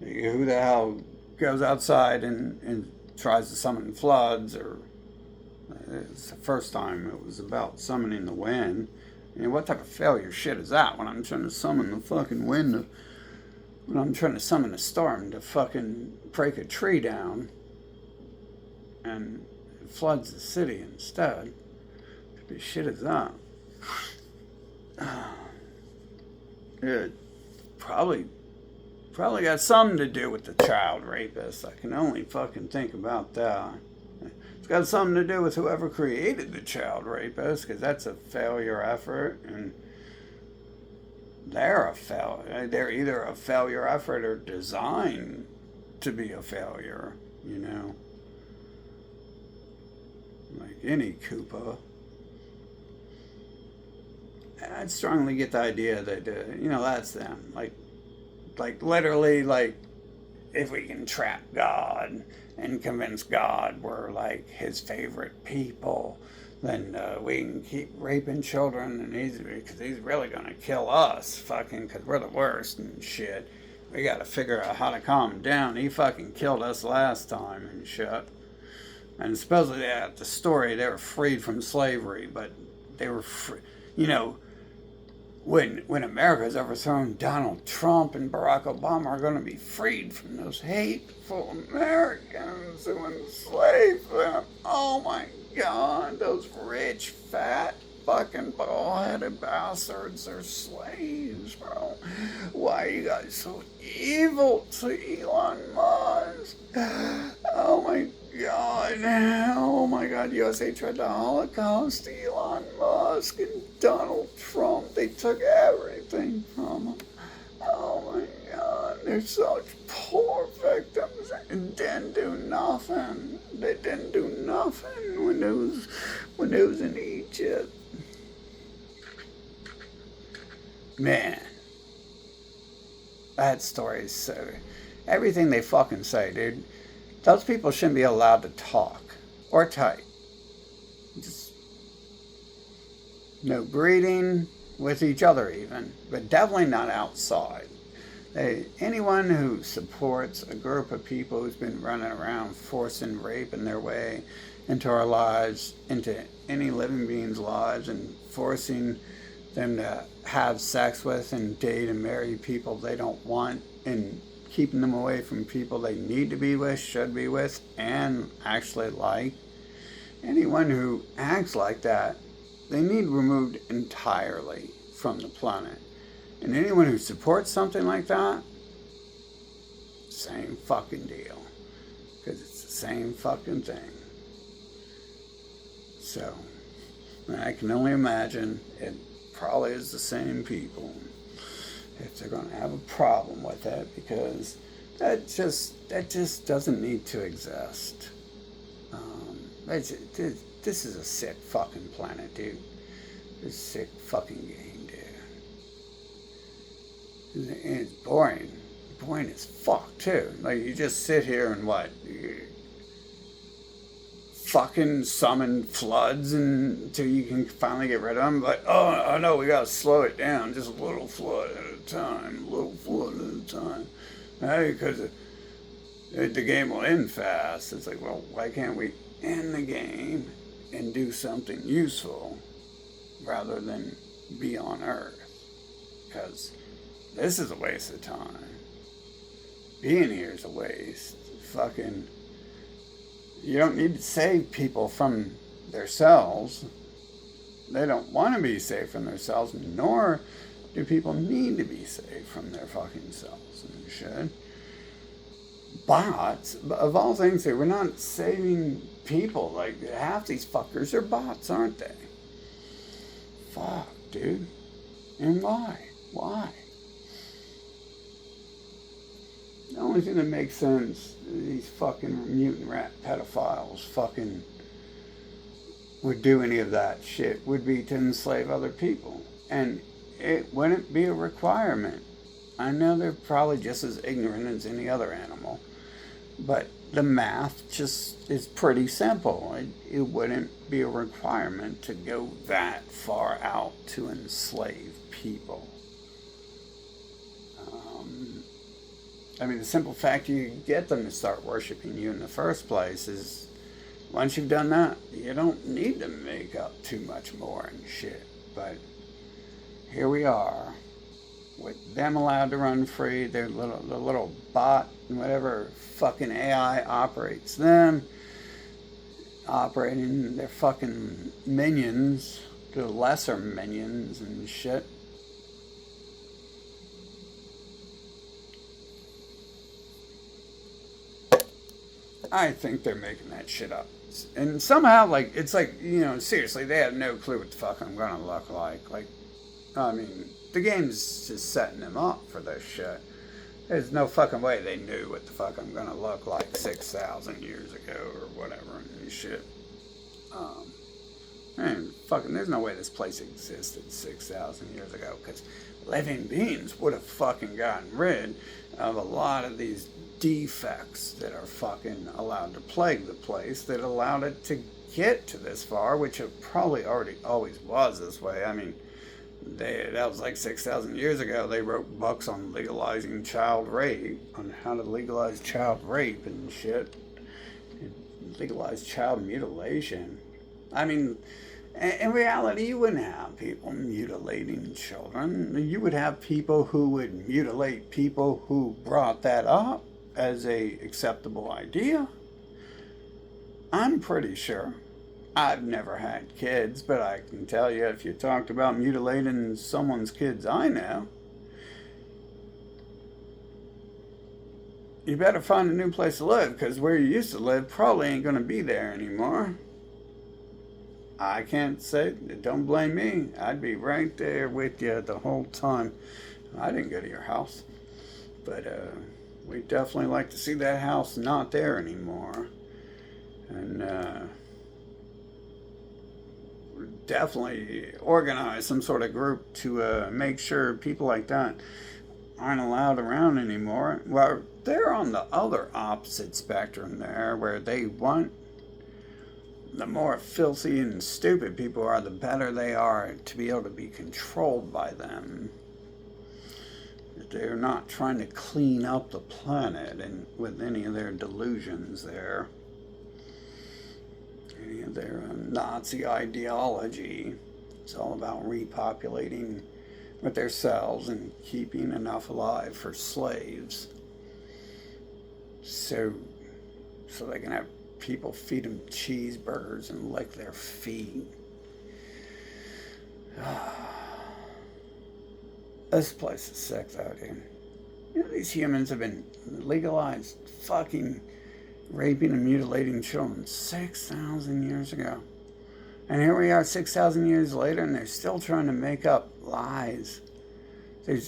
Who the hell goes outside and tries to summon floods, or it's the first time it was about summoning the wind. What type of failure shit is that when I'm trying to summon the fucking wind, when I'm trying to summon a storm to fucking break a tree down and it floods the city instead? What shit is that? It probably got something to do with the child rapist. I can only fucking think about that. It's got something to do with whoever created the child rapist, because that's a failure effort, and they're They're either a failure effort or designed to be a failure, like any Koopa. I'd strongly get the idea that that's them. Like literally, like if we can trap God and convince God we're like His favorite people, then we can keep raping children, and because he's really gonna kill us, fucking, because we're the worst and shit. We gotta figure out how to calm him down. He fucking killed us last time and shit. And supposedly, the story, they were freed from slavery, but they were free, when America's overthrown, Donald Trump and Barack Obama are going to be freed from those hateful Americans who enslaved them. Oh my God, those rich, fat, fucking bald-headed bastards are slaves, bro. Why are you guys so evil to Elon Musk? Oh my God. Oh my God. USA tried the Holocaust. Elon Musk and Donald Trump. They took everything from them. Oh my God. They're such poor victims and didn't do nothing. They didn't do nothing when it was in Egypt. Man. That story is so. Everything they fucking say, dude. Those people shouldn't be allowed to talk or type. Just no breeding with each other even, but definitely not outside. Anyone who supports a group of people who's been running around forcing rape in their way into our lives, into any living being's lives, and forcing them to have sex with and date and marry people they don't want, and keeping them away from people they need to be with, should be with, and actually like. Anyone who acts like that, they need removed entirely from the planet. And anyone who supports something like that, same fucking deal. Because it's the same fucking thing. So, I can only imagine it probably is the same people if they're going to have a problem with it, because that just doesn't need to exist. This is a sick fucking planet, dude. It's a sick fucking game, dude. And it's boring. Boring as fuck, too. Like, you just sit here and what? You fucking summon floods until you can finally get rid of them. But, oh no, we gotta slow it down. Just a little flood at a time. A little flood at a time. Hey, because the game will end fast. It's like, well, why can't we end the game and do something useful rather than be on Earth? Because this is a waste of time. Being here is a waste. Fucking, you don't need to save people from themselves. They don't want to be saved from themselves, nor do people need to be saved from their fucking selves and shit. Bots, of all things, we're not saving people. Like, half these fuckers are bots, aren't they? Fuck, dude. And why? Why? The only thing that makes sense, these fucking mutant rat pedophiles fucking would do any of that shit, would be to enslave other people. And it wouldn't be a requirement. I know they're probably just as ignorant as any other animal, but the math just is pretty simple. It wouldn't be a requirement to go that far out to enslave people. I mean, the simple fact you get them to start worshiping you in the first place is, once you've done that, you don't need to make up too much more and shit. But here we are, with them allowed to run free, the little bot and whatever fucking AI operates them, operating their fucking minions, the lesser minions and shit. I think they're making that shit up. And somehow, like, it's like, you know, seriously, they have no clue what the fuck I'm gonna look like. Like, I mean, the game's just setting them up for this shit. There's no fucking way they knew what the fuck I'm gonna look like 6,000 years ago or whatever and shit. And fucking, there's no way this place existed 6,000 years ago, because living beings would have fucking gotten rid of a lot of these defects that are fucking allowed to plague the place, that allowed it to get to this far, which it probably already always was this way. I mean, that was like 6,000 years ago. They wrote books on legalizing child rape, on how to legalize child rape and shit, and legalize child mutilation. I mean, in reality, you wouldn't have people mutilating children. You would have people who would mutilate people who brought that up as a acceptable idea. I'm pretty sure. I've never had kids, but I can tell you, if you talked about mutilating someone's kids I know, you better find a new place to live, because where you used to live probably ain't going to be there anymore. I can't say, don't blame me. I'd be right there with you the whole time. I didn't go to your house, but we'd definitely like to see that house not there anymore. And definitely organize some sort of group to make sure people like that aren't allowed around anymore. Well, they're on the other opposite spectrum there, where they want, the more filthy and stupid people are, the better they are to be able to be controlled by them. They're not trying to clean up the planet and with any of their delusions there, any of their Nazi ideology. It's all about repopulating with their cells and keeping enough alive for slaves. so they can have people feed them cheeseburgers and lick their feet. This place is sick though, dude. You know, these humans have been legalized fucking raping and mutilating children 6,000 years ago. And here we are 6,000 years later, and they're still trying to make up lies. They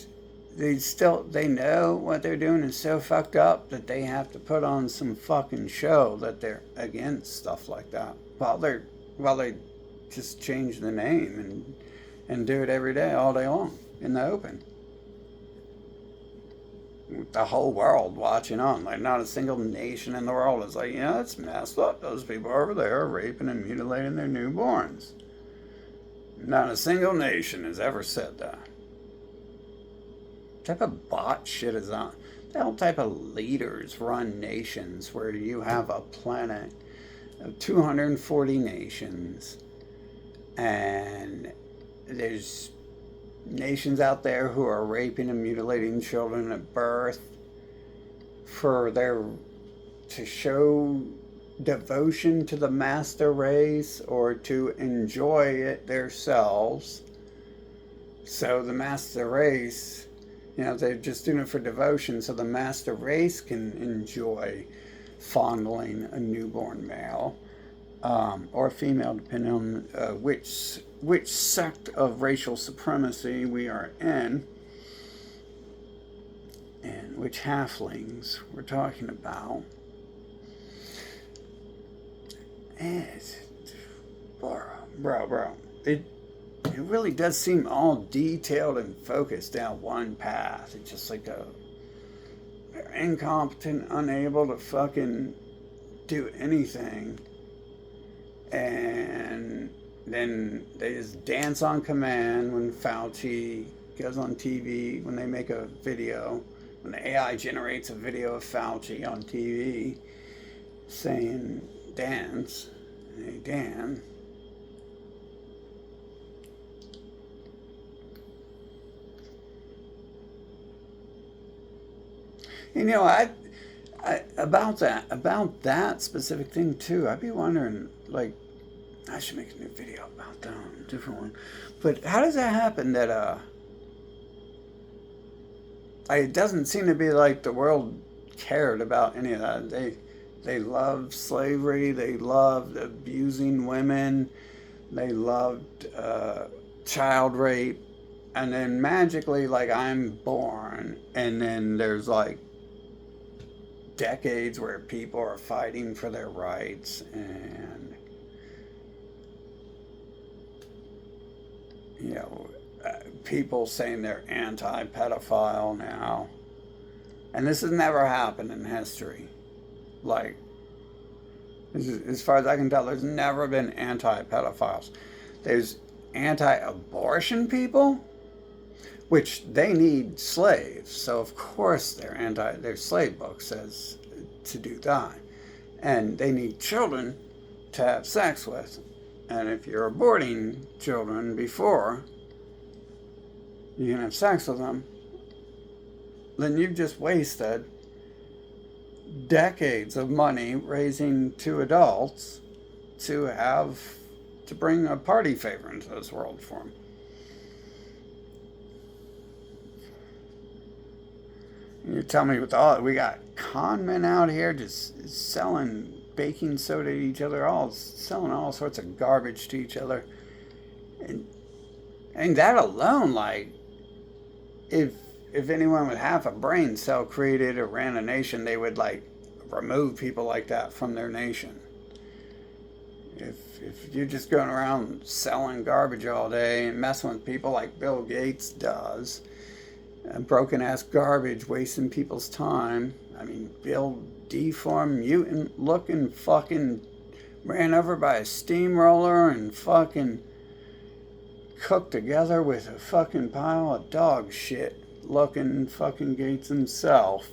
know what they're doing is so fucked up that they have to put on some fucking show that they're against stuff like that. While they just change the name and do it every day, all day long, in the open. The whole world watching on. Like, not a single nation in the world is like, yeah, it's messed up. Those people over there are raping and mutilating their newborns. Not a single nation has ever said that. What type of bot shit is that? The whole type of leaders run nations where you have a planet of 240 nations, and there's nations out there who are raping and mutilating children at birth to show devotion to the master race or to enjoy it themselves. So the master race, you know, they're just doing it for devotion so the master race can enjoy fondling a newborn male or female, depending on which sect of racial supremacy we are in and which halflings we're talking about. And bro, it really does seem all detailed and focused down one path. It's just like they're incompetent, unable to fucking do anything. And then they just dance on command when Fauci goes on TV, when they make a video, when the AI generates a video of Fauci on TV saying dance, and they dance. You know, I about that specific thing too, I'd be wondering, like, I should make a new video about that, a different one. But how does that happen that it doesn't seem to be like the world cared about any of that. They loved slavery, they loved abusing women, they loved child rape, and then magically, like, I'm born, and then there's like decades where people are fighting for their rights, and you know, people saying they're anti-pedophile now, and this has never happened in history. Like, as far as I can tell, there's never been anti-pedophiles. There's anti-abortion people, which they need slaves, so of course their slave book says to do that. And they need children to have sex with. And if you're aborting children before you can have sex with them, then you've just wasted decades of money raising two adults to bring a party favor into this world for them. You tell me, with all we got con men out here just selling baking soda to each other, selling all sorts of garbage to each other, and that alone, like, if anyone with half a brain cell created or ran a nation, they would like remove people like that from their nation. If you're just going around selling garbage all day and messing with people like Bill Gates does, broken ass garbage, wasting people's time. I mean, Bill, deformed, mutant looking, fucking ran over by a steamroller and fucking cooked together with a fucking pile of dog shit looking fucking Gates himself.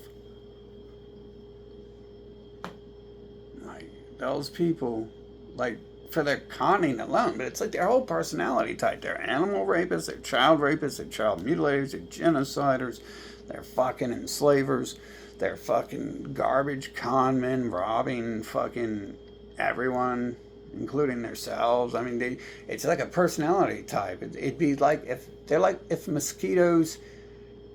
Like, those people, like, for their conning alone, but it's like their whole personality type. They're animal rapists, they're child rapists, they're child mutilators, they're genociders, they're fucking enslavers, They're fucking garbage con men robbing fucking everyone, including themselves. I mean, it's like a personality type. It'd be like if mosquitoes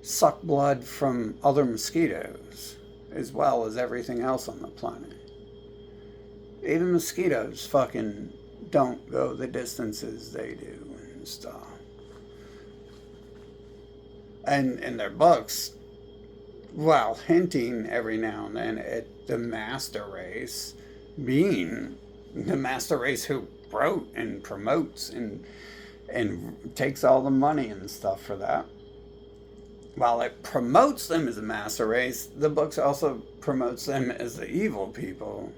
suck blood from other mosquitoes as well as everything else on the planet. Even mosquitoes fucking don't go the distances they do and stuff. And in their books, while hinting every now and then at the master race being the master race who wrote and promotes and takes all the money and stuff for that. While it promotes them as a master race, the books also promotes them as the evil people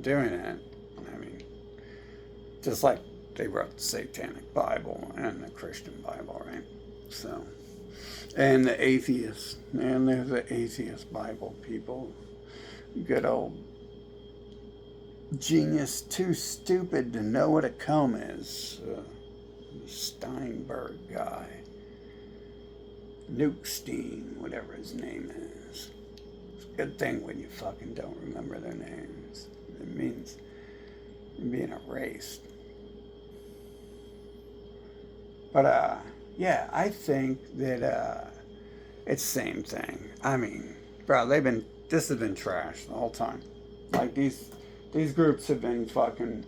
doing it. I mean, just like they wrote the Satanic Bible and the Christian Bible, right? So, and the atheists, and there's the atheist Bible people. Good old genius, too stupid to know what a comb is. Steinberg guy. Nukestein, whatever his name is. It's a good thing when you fucking don't remember their names. It means you're being erased. But, yeah, I think that it's the same thing. I mean, bro, this has been trash the whole time. Like, these groups have been fucking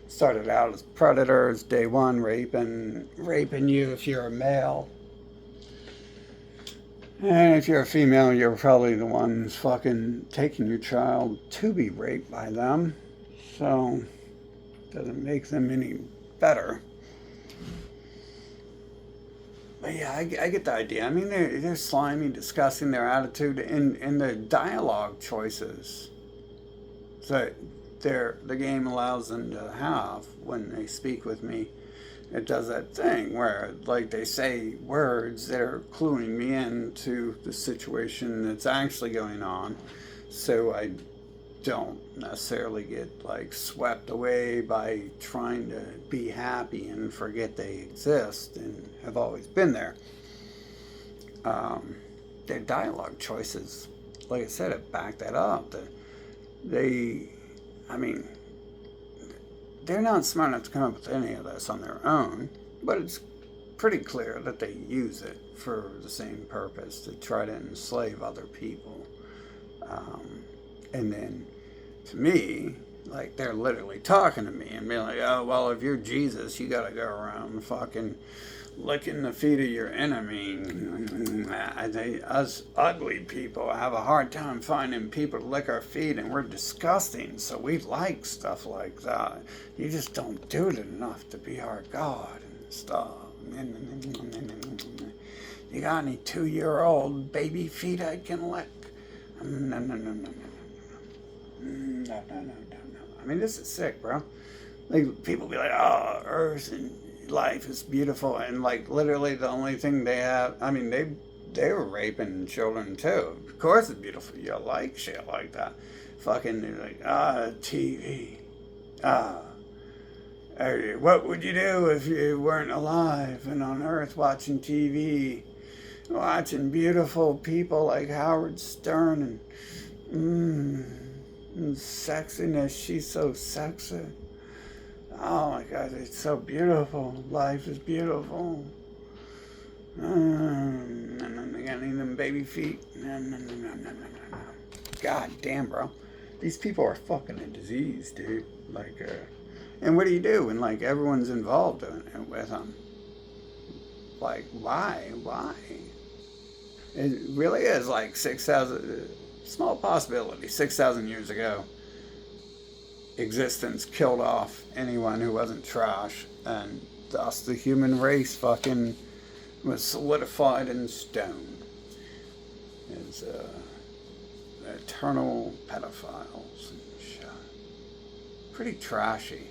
started out as predators, day one, raping you if you're a male. And if you're a female, you're probably the ones fucking taking your child to be raped by them. So, doesn't make them any better. But yeah, I get the idea. I mean, they're slimy, discussing their attitude and their dialogue choices that the game allows them to have when they speak with me. It does that thing where, like, they say words that are cluing me into the situation that's actually going on, so I don't necessarily get, like, swept away by trying to be happy and forget they exist and have always been there. Their dialogue choices, like I said, have backed that up. I mean, they're not smart enough to come up with any of this on their own, but it's pretty clear that they use it for the same purpose, to try to enslave other people. And then, to me, like, they're literally talking to me and being like, oh, well, if you're Jesus, you gotta go around fucking licking the feet of your enemy. Us ugly people have a hard time finding people to lick our feet, and we're disgusting, so we like stuff like that. You just don't do it enough to be our God and stuff. You got any 2-year-old baby feet I can lick? No. I mean, this is sick, bro. Like, people be like, oh, Earth and life is beautiful, and, like, literally the only thing they have, I mean, they were raping children too. Of course it's beautiful. You like shit like that. Fucking, they're like, TV. What would you do if you weren't alive and on Earth watching TV? Watching beautiful people like Howard Stern and sexiness. She's so sexy. Oh my God, it's so beautiful. Life is beautiful. And then they got any of them baby feet. No. God damn, bro. These people are fucking a disease, dude. Like, and what do you do when, like, everyone's involved in it with them? Like, why? It really is like 6,000, small possibility, 6,000 years ago. Existence killed off anyone who wasn't trash, and thus the human race fucking was solidified in stone as eternal pedophiles and shit. Pretty trashy.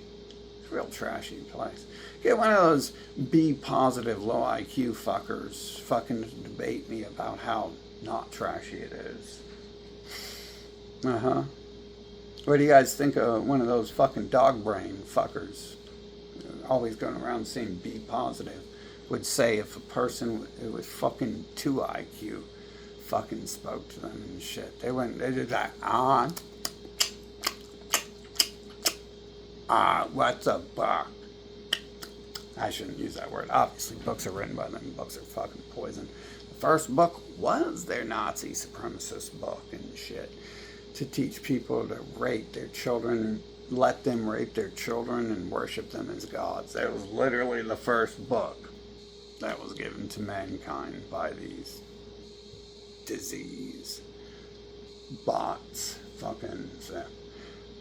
It's a real trashy place. Get one of those B positive low IQ fuckers fucking debate me about how not trashy it is. What do you guys think of one of those fucking dog brain fuckers always going around saying B positive would say if a person with fucking 2 IQ fucking spoke to them and shit. They did that, what's a book? I shouldn't use that word. Obviously, books are written by them. Books are fucking poison. The first book was their Nazi supremacist book and shit, to teach people to rape their children, let them rape their children and worship them as gods. That was literally the first book that was given to mankind by these disease bots. Fucking, so.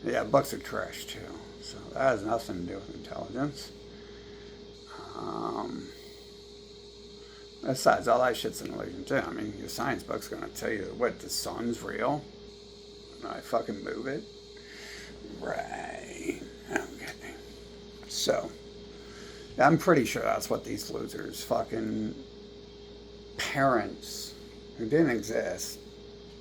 Yeah, books are trash too. So that has nothing to do with intelligence. Besides, all that shit's an illusion too. I mean, your science book's gonna tell you what, the sun's real. And I fucking move it. Right. Okay. So, I'm pretty sure that's what these losers, fucking parents who didn't exist,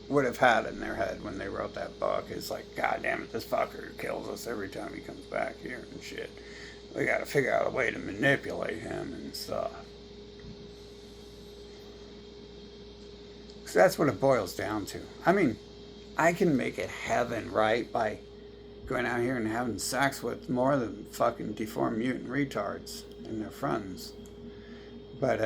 would have had in their head when they wrote that book. It's like, God damn it, this fucker kills us every time he comes back here and shit. We gotta figure out a way to manipulate him and stuff. So that's what it boils down to. I mean, I can make it heaven, right, by going out here and having sex with more than fucking deformed mutant retards and their friends. But,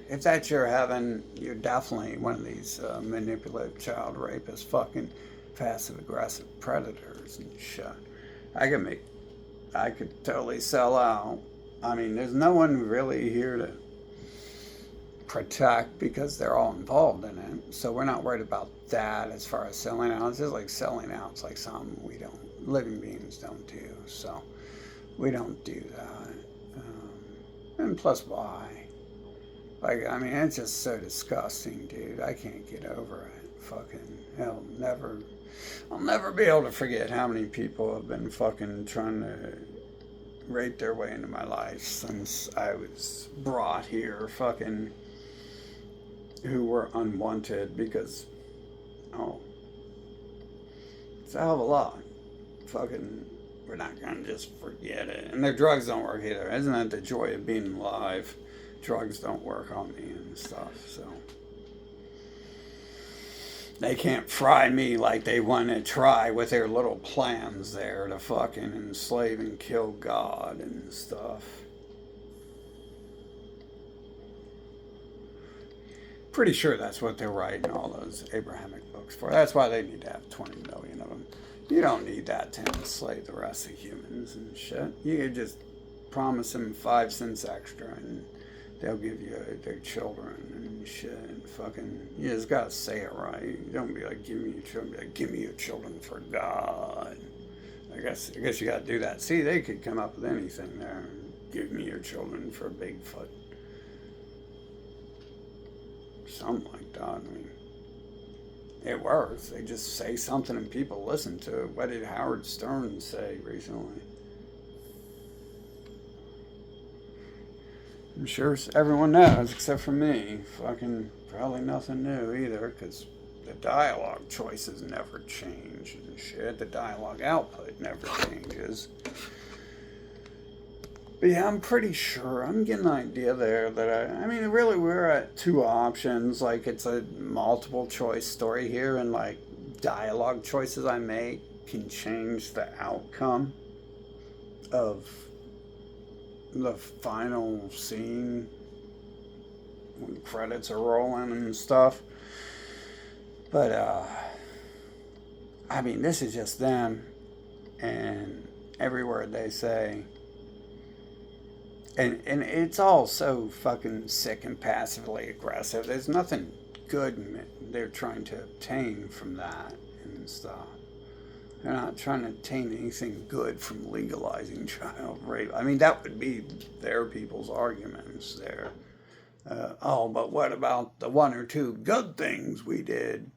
if that's your heaven, you're definitely one of these manipulative child rapist fucking passive aggressive predators and shit. I could totally sell out. I mean, there's no one really here to protect because they're all involved in it. So we're not worried about that as far as selling out. It's just like selling out. It's like something living beings don't do. So we don't do that. And plus, why? Like, I mean, it's just so disgusting, dude. I can't get over it. Fucking hell, I'll never be able to forget how many people have been fucking trying to rape their way into my life since I was brought here, fucking, who were unwanted because, it's a hell of a lot. Fucking, we're not gonna just forget it. And their drugs don't work either. Isn't that the joy of being alive? Drugs don't work on me and stuff, so. They can't fry me like they want to try with their little plans there to fucking enslave and kill God and stuff. Pretty sure that's what they're writing all those Abrahamic books for. That's why they need to have 20 million of them. You don't need that to enslave the rest of humans and shit. You could just promise them 5 cents extra and they'll give you their children and shit. And fucking, you just gotta say it right. You don't be like, give me your children. Be like, give me your children for God. I guess you gotta do that. See, they could come up with anything there. Give me your children for Bigfoot. Something like that. I mean, it works. They just say something and people listen to it. What did Howard Stern say recently? I'm sure everyone knows, except for me. Fucking probably nothing new either, because the dialogue choices never change and shit. The dialogue output never changes. But yeah, I'm pretty sure. I'm getting an idea there that I mean, really, we're at 2 options. Like, it's a multiple choice story here, and like, dialogue choices I make can change the outcome of the final scene when credits are rolling and stuff. But I mean, this is just them, and every word they say, and it's all so fucking sick and passively aggressive. There's nothing good they're trying to obtain from that and stuff. They're not trying to obtain anything good from legalizing child rape. I mean, that would be their people's arguments there. But what about the 1 or 2 good things we did?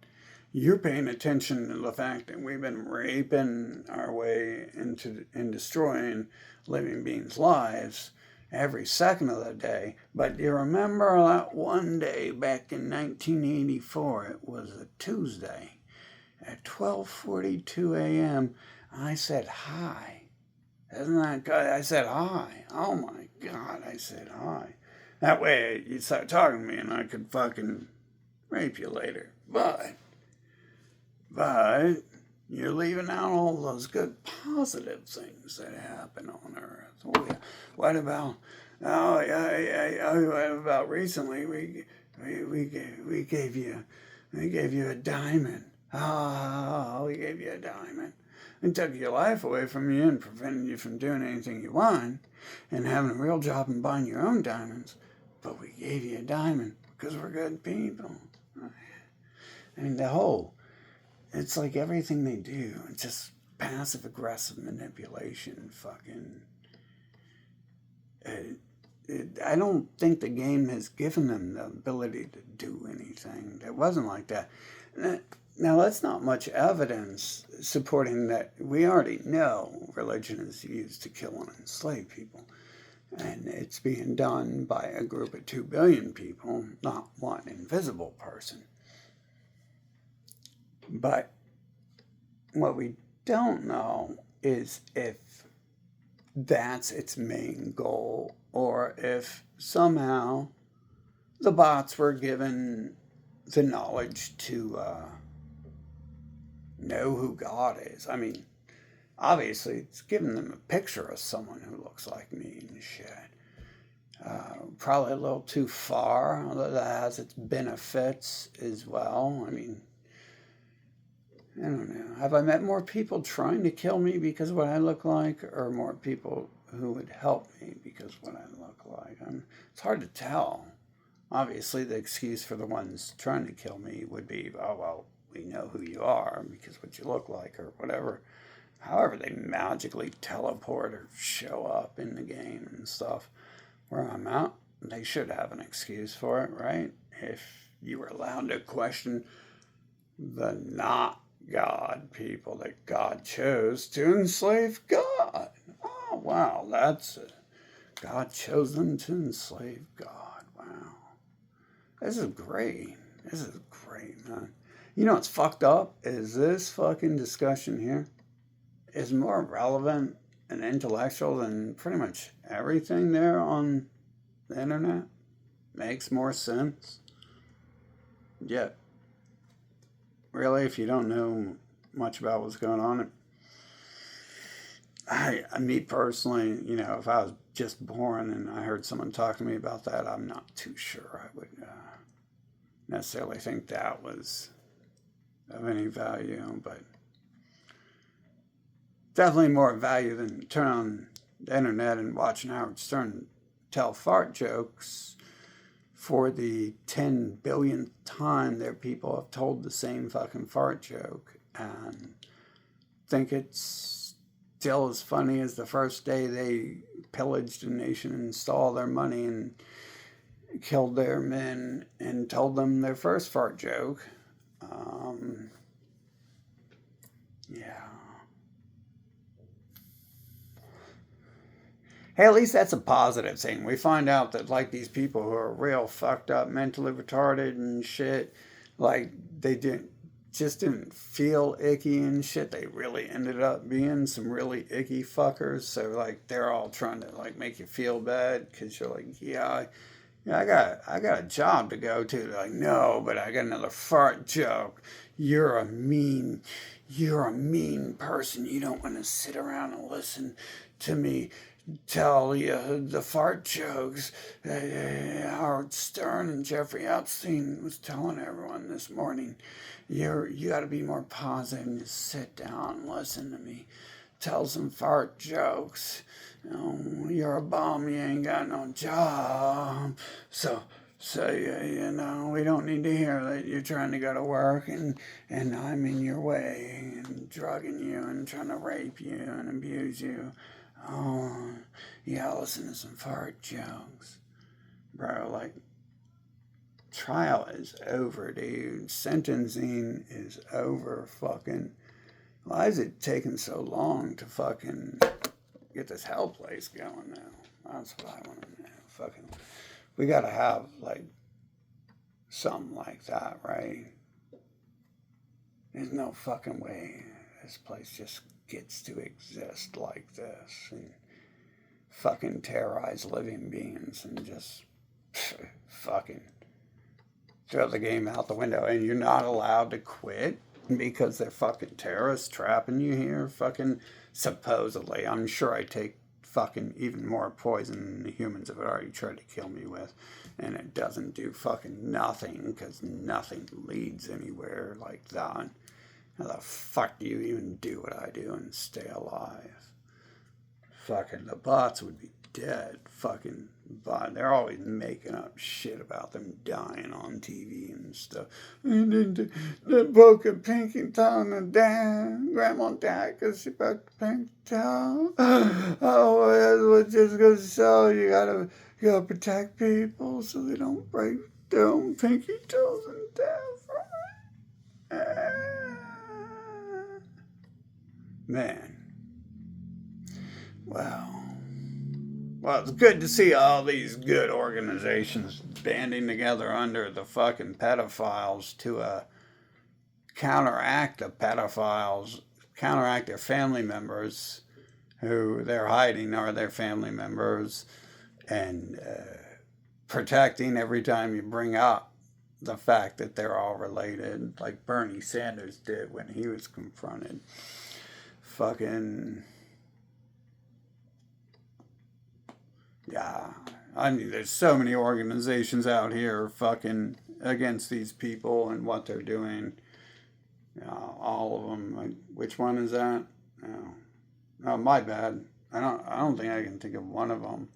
You're paying attention to the fact that we've been raping our way into and destroying living beings' lives every second of the day. But you remember that one day back in 1984, it was a Tuesday. At 12:42 a.m., I said hi. Isn't that good? I said hi. Oh my God, I said hi. That way you'd start talking to me and I could fucking rape you later. But you're leaving out all those good positive things that happen on Earth. Oh, yeah. What about? Oh yeah. What about recently? We gave you a diamond. Oh, we gave you a diamond. And took your life away from you and prevented you from doing anything you want and having a real job and buying your own diamonds. But we gave you a diamond because we're good people. I mean, it's like everything they do. It's just passive aggressive manipulation. Fucking. I don't think the game has given them the ability to do anything. It wasn't like that. Now, that's not much evidence supporting that. We already know religion is used to kill and enslave people. And it's being done by a group of 2 billion people, not one invisible person. But what we don't know is if that's its main goal or if somehow the bots were given the knowledge to know who God is. I mean, obviously, it's giving them a picture of someone who looks like me and shit. Probably a little too far, although that has its benefits as well. I mean, I don't know. Have I met more people trying to kill me because of what I look like, or more people who would help me because of what I look like? It's hard to tell. Obviously, the excuse for the ones trying to kill me would be, oh, well, we know who you are because what you look like or whatever. However, they magically teleport or show up in the game and stuff. Where I'm at, they should have an excuse for it, right? If you were allowed to question the not God people that God chose to enslave God. Oh, wow, that's it. God chose them to enslave God. Wow. This is great. This is great, man. You know what's fucked up is this fucking discussion here is more relevant and intellectual than pretty much everything there on the internet. Makes more sense. Yet, really, if you don't know much about what's going on, me personally, you know, if I was just born and I heard someone talk to me about that, I'm not too sure I would necessarily think that was of any value, but definitely more value than turn on the internet and watch an Howard Stern tell fart jokes for the 10 billionth time their people have told the same fucking fart joke and think it's still as funny as the first day they pillaged a nation and stole their money and killed their men and told them their first fart joke. Yeah. Hey, at least that's a positive thing. We find out that, like, these people who are real fucked up, mentally retarded and shit, like, they didn't feel icky and shit. They really ended up being some really icky fuckers. So, like, they're all trying to, like, make you feel bad because you're like, yeah, I got a job to go to. They're like, no, but I got another fart joke. You're a mean person. You don't want to sit around and listen to me tell you the fart jokes. Howard Stern and Jeffrey Epstein was telling everyone this morning. You got to be more positive and just sit down and listen to me tell some fart jokes. You're a bum. You ain't got no job. So you know, we don't need to hear that you're trying to go to work and I'm in your way and drugging you and trying to rape you and abuse you. Oh, yeah, listen to some fart jokes. Bro, like, trial is over, dude. Sentencing is over, fucking. Why is it taking so long to fucking get this hell place going now? That's what I want to know. Fucking, we gotta have, like, something like that, right? There's no fucking way this place just gets to exist like this and fucking terrorize living beings and just fucking throw the game out the window. And you're not allowed to quit because they're fucking terrorists trapping you here. Fucking supposedly. I'm sure I take fucking even more poison than the humans have already tried to kill me with. And it doesn't do fucking nothing because nothing leads anywhere like that. How the fuck do you even do what I do and stay alive? Fucking the bots would be dead. Fucking bot. They're always making up shit about them dying on TV and stuff. And then the broke a pinky toe and the dad, grandma died because she broke the pinky toe. Oh, that's just goes to show you gotta protect people so they don't break their own pinky toes and death. Man. Well, it's good to see all these good organizations banding together under the fucking pedophiles to counteract the pedophiles, counteract their family members who they're hiding are their family members, and protecting every time you bring up the fact that they're all related, like Bernie Sanders did when he was confronted. Fucking, yeah. I mean, there's so many organizations out here fucking against these people and what they're doing. All of them. Like, which one is that? Oh, my bad. I don't think I can think of one of them.